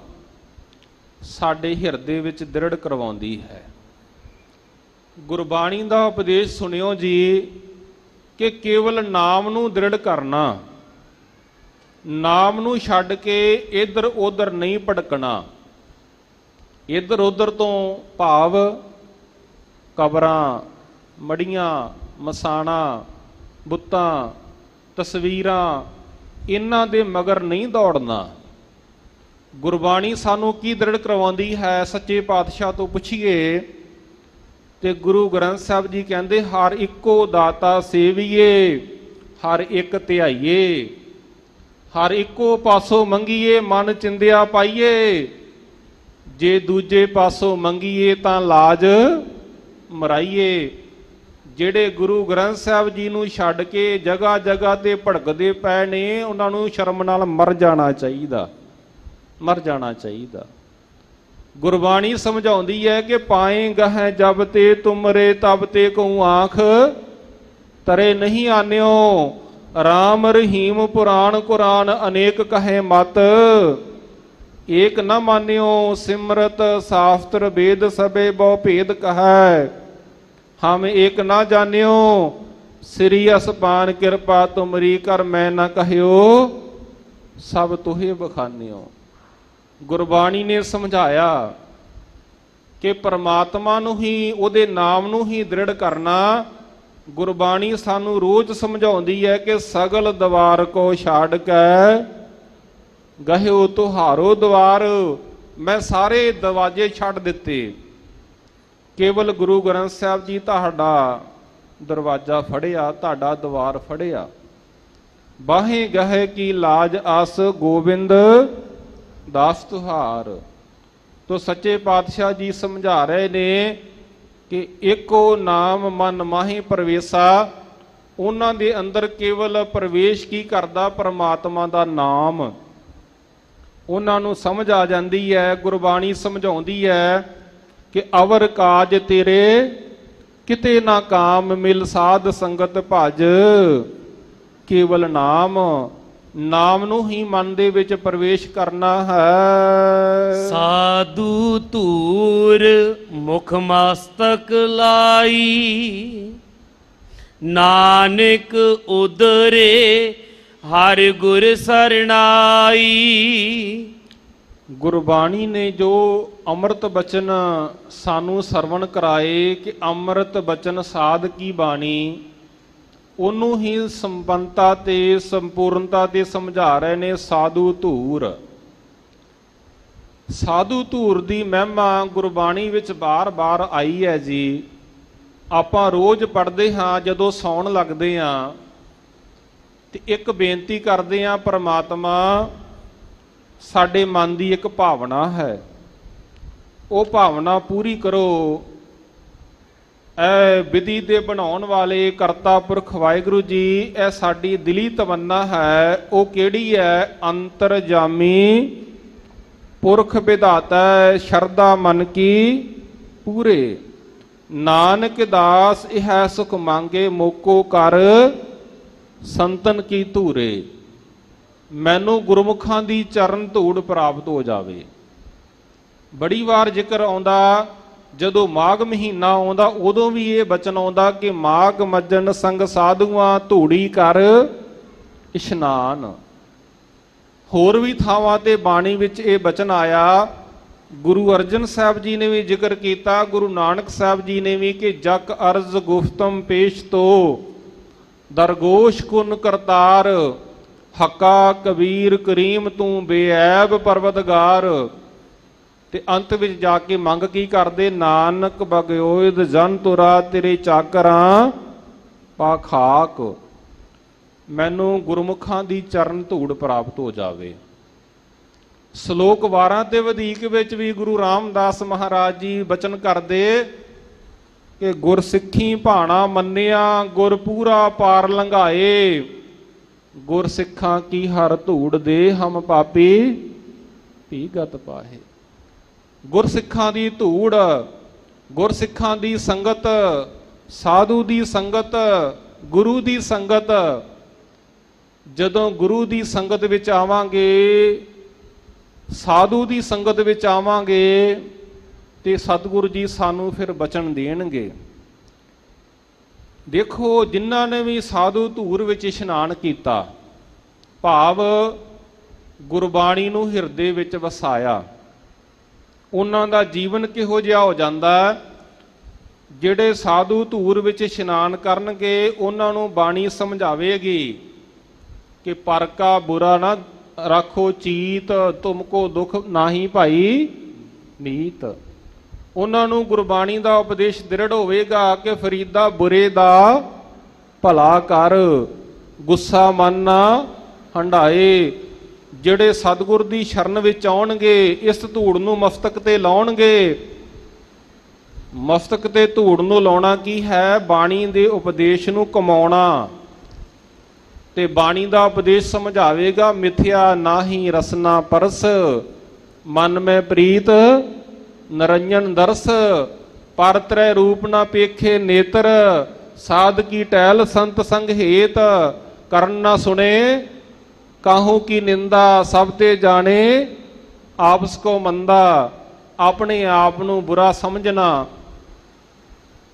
ਸਾਡੇ ਹਿਰਦੇ ਵਿੱਚ ਦ੍ਰਿੜ ਕਰਵਾਉਂਦੀ ਹੈ। ਗੁਰਬਾਣੀ ਦਾ ਉਪਦੇਸ਼ ਸੁਣਿਓ ਜੀ ਕਿ ਕੇਵਲ ਨਾਮ ਨੂੰ ਦ੍ਰਿੜ ਕਰਨਾ, ਨਾਮ ਨੂੰ ਛੱਡ ਕੇ ਇੱਧਰ ਉੱਧਰ ਨਹੀਂ ਭਟਕਣਾ। ਇੱਧਰ ਉੱਧਰ ਤੋਂ ਭਾਵ ਕਬਰਾਂ, ਮੜੀਆਂ, ਮਸਾਣਾ, ਬੁੱਤਾਂ, ਤਸਵੀਰਾਂ, ਇਹਨਾਂ ਦੇ ਮਗਰ ਨਹੀਂ ਦੌੜਨਾ। ਗੁਰਬਾਣੀ ਸਾਨੂੰ ਕੀ ਦ੍ਰਿੜ ਕਰਵਾਉਂਦੀ ਹੈ? ਸੱਚੇ ਪਾਤਸ਼ਾਹ ਤੋਂ ਪੁੱਛੀਏ ਤੇ ਗੁਰੂ ਗ੍ਰੰਥ ਸਾਹਿਬ ਜੀ ਕਹਿੰਦੇ ਹਰ ਇੱਕੋ ਦਾਤਾ ਸੇਵੀਏ, ਹਰ ਇੱਕ ਧਿਆਈਏ, ਹਰ ਇੱਕੋ ਪਾਸੋਂ ਮੰਗੀਏ ਮਨ ਚਿੰਦਿਆ ਪਾਈਏ, ਜੇ ਦੂਜੇ ਪਾਸੋਂ ਮੰਗੀਏ ਤਾਂ ਲਾਜ ਮਰਾਈਏ। ਜਿਹੜੇ ਗੁਰੂ ਗ੍ਰੰਥ ਸਾਹਿਬ ਜੀ ਨੂੰ ਛੱਡ ਕੇ ਜਗ੍ਹਾ ਜਗ੍ਹਾ ਤੇ ਭੜਕਦੇ ਪਏ ਨੇ ਉਹਨਾਂ ਨੂੰ ਸ਼ਰਮ ਨਾਲ ਮਰ ਜਾਣਾ ਚਾਹੀਦਾ, ਮਰ ਜਾਣਾ ਚਾਹੀਦਾ। ਗੁਰਬਾਣੀ ਸਮਝਾਉਂਦੀ ਹੈ ਕਿ ਪਾਏ ਗਹਿ ਜਬ ਤੇ ਤੁਮਰੇ ਤਬ ਤੇ ਕਉ ਆਂਖ ਤਰੇ ਨਹੀਂ ਆਨਿਓ, ਰਾਮ ਰਹੀਮ ਪੁਰਾਣ ਕੁਰਾਨ ਅਨੇਕ ਕਹੇ ਮਤ, ਏਕ ਨ ਮਾਨਿਓ ਸਿਮਰਤ ਸ਼ਾਸਤਰ ਵੇਦ ਸਭੇ ਬਹੁ ਭੇਦ ਕਹੈ, ਹਮ ਏਕ ਨਾ ਜਾਣਿਓ ਸ੍ਰੀ ਅਸਪਾਨ ਕਿਰਪਾ ਤੁਮਰੀ ਕਰ ਮੈਂ ਨਾ ਕਹਿਓ, ਸਭ ਤੁਹੇ ਬਖਾਨਿਓ। ਗੁਰਬਾਣੀ ਨੇ ਸਮਝਾਇਆ ਕਿ ਪਰਮਾਤਮਾ ਨੂੰ ਹੀ, ਉਹਦੇ ਨਾਮ ਨੂੰ ਹੀ ਦ੍ਰਿੜ ਕਰਨਾ। ਗੁਰਬਾਣੀ ਸਾਨੂੰ ਰੋਜ਼ ਸਮਝਾਉਂਦੀ ਹੈ ਕਿ ਸਗਲ ਦਵਾਰ ਕੋ ਛਾੜ ਕੇ ਗਹਿਓ ਤੁਹਾਰੋ ਦਵਾਰ। ਮੈਂ ਸਾਰੇ ਦਰਵਾਜ਼ੇ ਛੱਡ ਦਿੱਤੇ, ਕੇਵਲ ਗੁਰੂ ਗ੍ਰੰਥ ਸਾਹਿਬ ਜੀ ਤੁਹਾਡਾ ਦਰਵਾਜ਼ਾ ਫੜਿਆ, ਤੁਹਾਡਾ ਦਵਾਰ ਫੜਿਆ। ਬਾਹੇ ਗਹਿ ਕੀ ਲਾਜ ਆਸ ਗੋਬਿੰਦ ਦਾਸ ਤੁਹਾਰ। ਤੋ ਸੱਚੇ ਪਾਤਸ਼ਾਹ ਜੀ ਸਮਝਾ ਰਹੇ ਨੇ ਕਿ ਏਕੋ ਨਾਮ ਮਨ ਮਾਹੀ ਪ੍ਰਵੇਸਾ। ਉਹਨਾਂ ਦੇ ਅੰਦਰ ਕੇਵਲ ਪ੍ਰਵੇਸ਼ ਕੀ ਕਰਦਾ? ਪਰਮਾਤਮਾ ਦਾ ਨਾਮ। ਉਹਨਾਂ ਨੂੰ ਸਮਝ ਆ ਜਾਂਦੀ ਹੈ। ਗੁਰਬਾਣੀ ਸਮਝਾਉਂਦੀ ਹੈ ਕਿ ਅਵਰ ਕਾਜ ਤੇਰੇ ਕਿਤੇ ਨਾ ਕਾਮ ਮਿਲ ਸਾਧ ਸੰਗਤ ਭਜ, ਕੇਵਲ ਨਾਮ, ਨਾਮ ਨੂੰ ਹੀ ਮਨ ਦੇ ਵਿੱਚ ਪ੍ਰਵੇਸ਼ ਕਰਨਾ ਹੈ। ਸਾਧੂ ਧੂਰ ਮੁਖ ਮਸਤਕ ਲਾਈ, ਨਾਨਕ ਉਦਰੇ ਹਰਿ ਗੁਰ ਸਰਣਾਈ। ਗੁਰਬਾਣੀ ਨੇ ਜੋ ਅੰਮ੍ਰਿਤ ਬਚਨ ਸਾਨੂੰ ਸਰਵਣ ਕਰਾਏ ਕਿ ਅੰਮ੍ਰਿਤ ਬਚਨ ਸਾਧ ਕੀ ਬਾਣੀ, ਉਹਨੂੰ ਹੀ ਸੰਪੰਨਤਾ ਤੇ ਸੰਪੂਰਨਤਾ ਤੇ ਸਮਝਾ ਰਹੇ ਨੇ ਸਾਧੂ ਧੂਰ। ਸਾਧੂ ਧੂਰ ਦੀ ਮਹਿਮਾ ਗੁਰਬਾਣੀ ਵਿੱਚ ਬਾਰ-ਬਾਰ ਆਈ ਹੈ ਜੀ। ਆਪਾਂ ਰੋਜ਼ ਪੜ੍ਹਦੇ ਹਾਂ, ਜਦੋਂ ਸੌਣ ਲੱਗਦੇ ਹਾਂ ਤੇ ਇੱਕ ਬੇਨਤੀ ਕਰਦੇ ਹਾਂ, ਪਰਮਾਤਮਾ ਸਾਡੇ ਮਨ ਦੀ ਇੱਕ ਭਾਵਨਾ ਹੈ, ਉਹ ਭਾਵਨਾ ਪੂਰੀ ਕਰੋ। ਐ ਵਿਧੀ ਦੇ ਬਣਾਉਣ ਵਾਲੇ ਕਰਤਾ ਪੁਰਖ ਵਾਹਿਗੁਰੂ ਜੀ, ਇਹ ਸਾਡੀ ਦਿਲੀ ਤਮੰਨਾ ਹੈ। ਉਹ ਕਿਹੜੀ ਹੈ? ਅੰਤਰਜਾਮੀ ਪੁਰਖ ਵਿਧਾਤਾ ਸ਼ਰਧਾ ਮਨ ਕੀ ਪੂਰੇ। ਨਾਨਕ ਦਾਸ ਇਹ ਸੁਖ ਮੰਗੇ ਮੋਕੋ ਕਰ ਸੰਤਨ ਕੀ ਧੂਰੇ। ਮੈਨੂੰ ਗੁਰਮੁਖਾਂ ਦੀ ਚਰਨ ਧੂੜ ਪ੍ਰਾਪਤ ਹੋ ਜਾਵੇ। ਬੜੀ ਵਾਰ ਜ਼ਿਕਰ ਆਉਂਦਾ ਜਦੋਂ ਮਾਘ ਮਹੀਨਾ ਆਉਂਦਾ ਉਦੋਂ ਵੀ ਇਹ ਬਚਨ ਆਉਂਦਾ ਕਿ ਮਾਘ ਮੱਜਨ ਸੰਗ ਸਾਧੂਆਂ ਧੂੜੀ ਕਰ ਇਸ਼ਨਾਨ। ਹੋਰ ਵੀ ਥਾਵਾਂ ਤੇ ਬਾਣੀ ਵਿੱਚ ਇਹ ਬਚਨ ਆਇਆ। ਗੁਰੂ ਅਰਜਨ ਸਾਹਿਬ ਜੀ ਨੇ ਵੀ ਜ਼ਿਕਰ ਕੀਤਾ, ਗੁਰੂ ਨਾਨਕ ਸਾਹਿਬ ਜੀ ਨੇ ਵੀ ਕਿ ਜਗ ਅਰਜ਼ ਗੁਫਤਮ ਪੇਸ਼ ਤੋ ਦਰਗੋਸ਼ ਕੁਨ ਕਰਤਾਰ ਹੱਕਾ ਕਬੀਰ ਕਰੀਮ ਤੂੰ ਬੇਐਬ ਪਰਵਤਗਾਰ। ਤੇ ਅੰਤ ਵਿੱਚ ਜਾ ਕੇ ਮੰਗ ਕੀ ਕਰਦੇ? ਨਾਨਕ ਬਗਿਓਇਦ ਜਨ ਤੁਰਾ ਤੇਰੇ ਚਾਕਰਾਂ ਪਾ ਖਾਕ। ਮੈਨੂੰ ਗੁਰਮੁਖਾਂ ਦੀ ਚਰਨ ਧੂੜ ਪ੍ਰਾਪਤ ਹੋ ਜਾਵੇ। ਸ਼ਲੋਕ 12 ਤੇ ਵਧੀਕ ਵਿੱਚ ਵੀ ਗੁਰੂ ਰਾਮਦਾਸ ਮਹਾਰਾਜ ਜੀ ਬਚਨ ਕਰਦੇ ਕਿ ਗੁਰ ਸਿੱਖੀ ਭਾਣਾ ਮੰਨਿਆ ਗੁਰ ਪੂਰਾ ਪਾਰ ਲੰਘਾਏ। ਗੁਰ ਸਿੱਖਾਂ ਕੀ ਹਰ ਧੂੜ ਦੇ ਹਮ ਪਾਪੀ ਭੀਗਤ ਪਾਹੇ। ਗੁਰ ਸਿੱਖਾਂ ਦੀ ਧੂੜ, ਗੁਰ ਸਿੱਖਾਂ ਦੀ ਸੰਗਤ, ਸਾਧੂ ਦੀ ਸੰਗਤ, ਗੁਰੂ ਦੀ ਸੰਗਤ। ਜਦੋਂ ਗੁਰੂ ਦੀ ਸੰਗਤ ਵਿੱਚ ਆਵਾਂਗੇ, ਸਾਧੂ ਦੀ ਸੰਗਤ ਵਿੱਚ ਆਵਾਂਗੇ ਤੇ ਸਤਿਗੁਰੂ ਜੀ ਸਾਨੂੰ ਫਿਰ ਬਚਨ ਦੇਣਗੇ। ਦੇਖੋ, ਜਿਨ੍ਹਾਂ ਨੇ ਵੀ ਸਾਧੂ ਧੂਰ ਵਿੱਚ ਇਸ਼ਨਾਨ ਕੀਤਾ, ਭਾਵ ਗੁਰਬਾਣੀ ਨੂੰ ਹਿਰਦੇ ਵਿੱਚ ਵਸਾਇਆ, ਉਹਨਾਂ ਦਾ ਜੀਵਨ ਕਿਹੋ ਜਿਹਾ ਹੋ ਜਾਂਦਾ? ਜਿਹੜੇ ਸਾਧੂ ਧੂਰ ਵਿੱਚ ਇਸ਼ਨਾਨ ਕਰਨਗੇ ਉਹਨਾਂ ਨੂੰ ਬਾਣੀ ਸਮਝਾਵੇਗੀ ਕਿ ਪਰ ਕਾ ਬੁਰਾ ਨਾ ਰੱਖੋ ਚੀਤ, ਤੁਮਕੋ ਦੁੱਖ ਨਾਹੀ ਭਾਈ ਨੀਤ। ਉਹਨਾਂ ਨੂੰ ਗੁਰਬਾਣੀ ਦਾ ਉਪਦੇਸ਼ ਦ੍ਰਿੜ ਹੋਵੇਗਾ ਕਿ ਫਰੀਦਾ ਬੁਰੇ ਦਾ ਭਲਾ ਕਰ, ਗੁੱਸਾ ਮਨ ਨਾ ਹੰਡਾਏ। ਜਿਹੜੇ ਸਤਿਗੁਰ ਦੀ ਸ਼ਰਨ ਵਿੱਚ ਆਉਣਗੇ, ਇਸ ਧੂੜ ਨੂੰ ਮਸਤਕ ਤੇ ਲਾਉਣਗੇ। ਮਸਤਕ ਤੇ ਧੂੜ ਨੂੰ ਲਾਉਣਾ ਕੀ ਹੈ? ਬਾਣੀ ਦੇ ਉਪਦੇਸ਼ ਨੂੰ ਕਮਾਉਣਾ। ਤੇ ਬਾਣੀ ਦਾ ਉਪਦੇਸ਼ ਸਮਝਾਵੇਗਾ, ਮਿਥਿਆ ਨਾਹੀ ਰਸਨਾ ਪਰਸ, ਮਨ ਮੈਂ ਪ੍ਰੀਤ ਨਰੰਜਨ ਦਰਸ। ਪਰ ਤ੍ਰੈ ਰੂਪ ਨਾ ਪੇਖੇ ਨੇਤਰ, ਸਾਧ ਕੀ ਟਹਿਲ ਸੰਤ ਸੰਗ ਹੇਤ। ਕਰਨ ਨਾ ਸੁਣੇ ਕਾਹੂ ਕੀ ਨਿੰਦਾ, ਸਭ ਤੇ ਜਾਣੇ ਆਪਸ ਕੋ ਮੰਦਾ। ਆਪਣੇ ਆਪ ਨੂੰ ਬੁਰਾ ਸਮਝਣਾ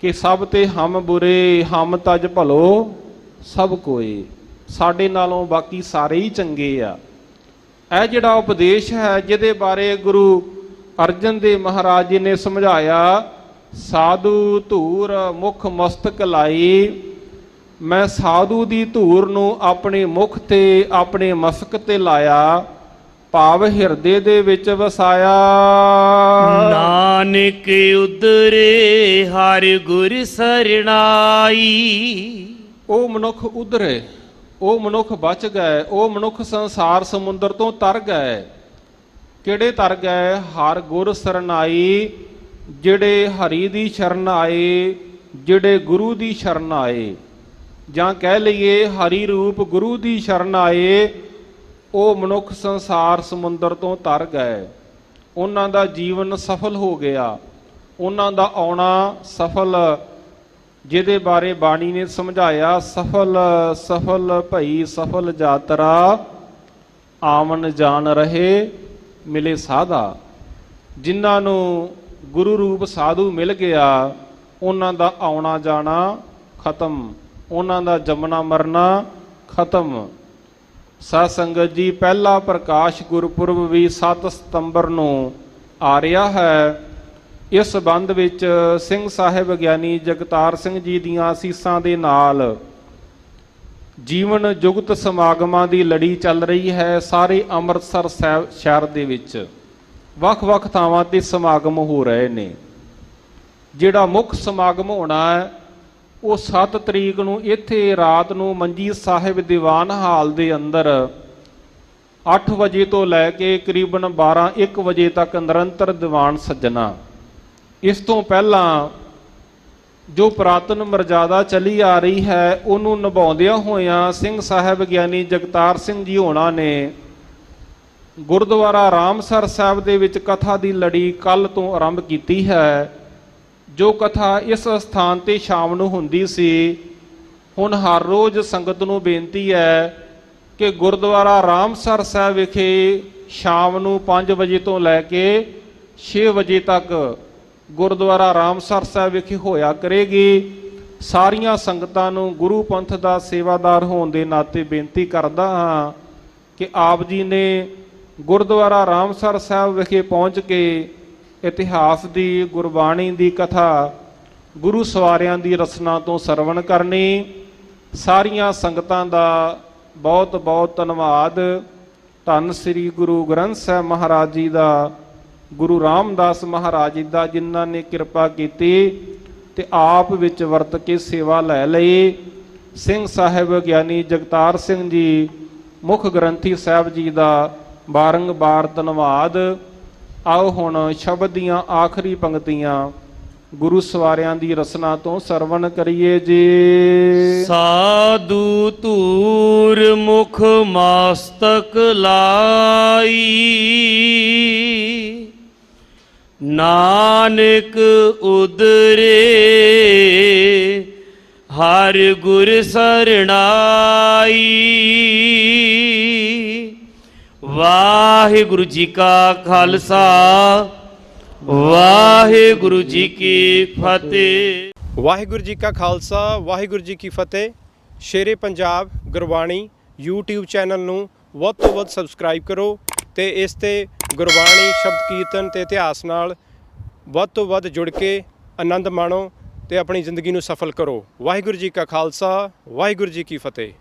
ਕਿ ਸਭ ਤੇ ਹਮ ਬੁਰੇ, ਹਮ ਤਜ ਭਲੋ ਸਭ ਕੋਈ। ਸਾਡੇ ਨਾਲੋਂ ਬਾਕੀ ਸਾਰੇ ਹੀ ਚੰਗੇ ਆ। ਇਹ ਜਿਹੜਾ ਉਪਦੇਸ਼ ਹੈ, ਜਿਹਦੇ ਬਾਰੇ ਗੁਰੂ ਅਰਜਨ ਦੇਵ ਮਹਾਰਾਜ ਜੀ ਨੇ ਸਮਝਾਇਆ, ਸਾਧੂ ਧੂਰ ਮੁਖ ਮਸਤਕ ਲਾਈ। ਮੈਂ ਸਾਧੂ ਦੀ ਧੂਰ ਨੂੰ ਆਪਣੇ ਮੁਖ ਤੇ, ਆਪਣੇ ਮਸਤਕ ਤੇ ਲਾਇਆ, ਭਾਵ ਹਿਰਦੇ ਦੇ ਵਿੱਚ ਵਸਾਇਆ। ਨਾਨਕ ਉਦਰੇ ਹਰ ਗੁਰ ਸਰਣਾਈ। ਉਹ ਮਨੁੱਖ ਉਧਰੇ, ਉਹ ਮਨੁੱਖ ਬਚ ਗਏ, ਉਹ ਮਨੁੱਖ ਸੰਸਾਰ ਸਮੁੰਦਰ ਤੋਂ ਤਰ ਗਏ। ਕਿਹੜੇ ਤਰ ਗਏ? ਹਰ ਗੁਰ ਸਰਨਾਈ। ਜਿਹੜੇ ਹਰੀ ਦੀ ਸ਼ਰਨ ਆਏ, ਜਿਹੜੇ ਗੁਰੂ ਦੀ ਸ਼ਰਨ ਆਏ, ਜਾਂ ਕਹਿ ਲਈਏ ਹਰੀ ਰੂਪ ਗੁਰੂ ਦੀ ਸ਼ਰਨ ਆਏ, ਉਹ ਮਨੁੱਖ ਸੰਸਾਰ ਸਮੁੰਦਰ ਤੋਂ ਤਰ ਗਏ। ਉਹਨਾਂ ਦਾ ਜੀਵਨ ਸਫਲ ਹੋ ਗਿਆ, ਉਹਨਾਂ ਦਾ ਆਉਣਾ ਸਫਲ, ਜਿਹਦੇ ਬਾਰੇ ਬਾਣੀ ਨੇ ਸਮਝਾਇਆ, ਸਫਲ ਸਫਲ ਭਈ ਸਫਲ ਯਾਤਰਾ, ਆਵਨ ਜਾਣ ਰਹੇ ਮਿਲੇ ਸਾਧਾ। ਜਿਨ੍ਹਾਂ ਨੂੰ ਗੁਰੂ ਰੂਪ ਸਾਧੂ ਮਿਲ ਗਿਆ, ਉਹਨਾਂ ਦਾ ਆਉਣਾ ਜਾਣਾ ਖਤਮ, ਉਹਨਾਂ ਦਾ ਜੰਮਣਾ ਮਰਨਾ ਖਤਮ। ਸਾਧ ਸੰਗਤ ਜੀ, ਪਹਿਲਾ ਪ੍ਰਕਾਸ਼ ਗੁਰਪੁਰਬ ਵੀ 7 ਸਤੰਬਰ ਨੂੰ ਆ ਰਿਹਾ ਹੈ। ਇਸ ਸੰਬੰਧ ਵਿੱਚ ਸਿੰਘ ਸਾਹਿਬ ਗਿਆਨੀ ਜਗਤਾਰ ਸਿੰਘ ਜੀ ਦੀਆਂ ਅਸੀਸਾਂ ਦੇ ਨਾਲ ਜੀਵਨ ਜੁਗਤ ਸਮਾਗਮਾਂ ਦੀ ਲੜੀ ਚੱਲ ਰਹੀ ਹੈ। ਸਾਰੇ ਅੰਮ੍ਰਿਤਸਰ ਸਾਹਿਬ ਸ਼ਹਿਰ ਦੇ ਵਿੱਚ ਵੱਖ-ਵੱਖ ਥਾਵਾਂ ਤੇ ਸਮਾਗਮ ਹੋ ਰਹੇ ਨੇ। ਜਿਹੜਾ ਮੁੱਖ ਸਮਾਗਮ ਹੋਣਾ ਹੈ ਉਹ 7 ਤਰੀਕ ਨੂੰ ਇੱਥੇ ਰਾਤ ਨੂੰ ਮੰਜੀ ਸਾਹਿਬ ਦੀਵਾਨ ਹਾਲ ਦੇ ਅੰਦਰ 8 ਵਜੇ ਤੋਂ ਲੈ ਕੇ ਕਰੀਬਨ 12-1 ਵਜੇ ਤੱਕ ਨਿਰੰਤਰ ਦੀਵਾਨ ਸੱਜਣਾ। ਇਸ ਤੋਂ ਪਹਿਲਾਂ ਜੋ ਪੁਰਾਤਨ ਮਰਜ਼ਾਦਾ ਚੱਲੀ ਆ ਰਹੀ ਹੈ, ਉਹਨੂੰ ਨਿਭਾਉਂਦਿਆਂ ਹੋਇਆਂ ਸਿੰਘ ਸਾਹਿਬ ਗਿਆਨੀ ਜਗਤਾਰ ਸਿੰਘ ਜੀ ਹੋਣਾ ਨੇ ਗੁਰਦੁਆਰਾ ਰਾਮਸਰ ਸਾਹਿਬ ਦੇ ਵਿੱਚ ਕਥਾ ਦੀ ਲੜੀ ਕੱਲ ਤੋਂ ਆਰੰਭ ਕੀਤੀ ਹੈ। ਜੋ ਕਥਾ ਇਸ ਸਥਾਨ ਤੇ ਸ਼ਾਮ ਨੂੰ ਹੁੰਦੀ ਸੀ, ਹੁਣ ਹਰ ਰੋਜ਼ ਸੰਗਤ ਨੂੰ ਬੇਨਤੀ ਹੈ ਕਿ ਗੁਰਦੁਆਰਾ ਰਾਮਸਰ ਸਾਹਿਬ ਵਿਖੇ ਸ਼ਾਮ ਨੂੰ 5 ਵਜੇ ਤੋਂ ਲੈ ਕੇ 6 ਵਜੇ ਤੱਕ ਗੁਰਦੁਆਰਾ ਰਾਮਸਰ ਸਾਹਿਬ ਵਿਖੇ ਹੋਇਆ ਕਰੇਗੀ। ਸਾਰੀਆਂ ਸੰਗਤਾਂ ਨੂੰ ਗੁਰੂ ਪੰਥ ਦਾ ਸੇਵਾਦਾਰ ਹੋਣ ਦੇ ਨਾਤੇ ਬੇਨਤੀ ਕਰਦਾ ਹਾਂ ਕਿ ਆਪ ਜੀ ਨੇ ਗੁਰਦੁਆਰਾ ਰਾਮਸਰ ਸਾਹਿਬ ਵਿਖੇ ਪਹੁੰਚ ਕੇ ਇਤਿਹਾਸ ਦੀ, ਗੁਰਬਾਣੀ ਦੀ ਕਥਾ, ਗੁਰੂ ਸਵਾਰਿਆਂ ਦੀ ਰਸਨਾ ਤੋਂ ਸਰਵਣ ਕਰਨੀ। ਸਾਰੀਆਂ ਸੰਗਤਾਂ ਦਾ ਬਹੁਤ ਬਹੁਤ ਧੰਨਵਾਦ। ਧੰਨ ਸ੍ਰੀ ਗੁਰੂ ਗ੍ਰੰਥ ਸਾਹਿਬ ਮਹਾਰਾਜ ਜੀ ਦਾ, ਗੁਰੂ ਰਾਮਦਾਸ ਮਹਾਰਾਜ ਜੀ ਦਾ, ਜਿਨ੍ਹਾਂ ਨੇ ਕਿਰਪਾ ਕੀਤੀ ਤੇ ਆਪ ਵਿੱਚ ਵਰਤ ਕੇ ਸੇਵਾ ਲੈ ਲਈ। ਸਿੰਘ ਸਾਹਿਬ ਗਿਆਨੀ ਜਗਤਾਰ ਸਿੰਘ ਜੀ ਮੁੱਖ ਗ੍ਰੰਥੀ ਸਾਹਿਬ ਜੀ ਦਾ ਬਾਰੰਬਾਰ ਧੰਨਵਾਦ। ਆਓ ਹੁਣ ਸ਼ਬਦ ਦੀਆਂ ਆਖਰੀ ਪੰਕਤੀਆਂ ਗੁਰੂ ਸਵਾਰਿਆਂ ਦੀ ਰਸਨਾ ਤੋਂ ਸਰਵਣ ਕਰੀਏ ਜੀ। ਸਾਧੂ ਧੂਰ ਮੁਖ ਮਸਤਕ ਲਾਈ, ਨਾਨਕ ਉਦਰੇ ਹਰ ਗੁਰ ਸਰਣਾਈ। ਵਾਹਿਗੁਰੂ ਜੀ ਕਾ ਖਾਲਸਾ, ਵਾਹਿਗੁਰੂ ਜੀ ਕੀ ਫਤਿਹ। ਵਾਹਿਗੁਰੂ ਜੀ ਕਾ ਖਾਲਸਾ, ਵਾਹਿਗੁਰੂ ਜੀ ਕੀ ਫਤਿਹ। ਸ਼ੇਰੇ ਪੰਜਾਬ ਗੁਰਬਾਣੀ YouTube ਚੈਨਲ ਨੂੰ ਵੱਧ ਤੋਂ ਵੱਧ ਸਬਸਕ੍ਰਾਈਬ ਕਰੋ ਤੇ ਇਸ ਤੇ ਗੁਰਬਾਣੀ, ਸ਼ਬਦ ਕੀਰਤਨ ਤੇ ਇਤਿਹਾਸ ਨਾਲ ਵੱਧ ਤੋਂ ਵੱਧ ਜੁੜ ਕੇ ਆਨੰਦ ਮਾਣੋ ਤੇ ਆਪਣੀ ਜ਼ਿੰਦਗੀ ਨੂੰ ਸਫਲ ਕਰੋ। ਵਾਹਿਗੁਰੂ ਜੀ ਕਾ ਖਾਲਸਾ, ਵਾਹਿਗੁਰੂ ਜੀ ਕੀ ਫਤਿਹ।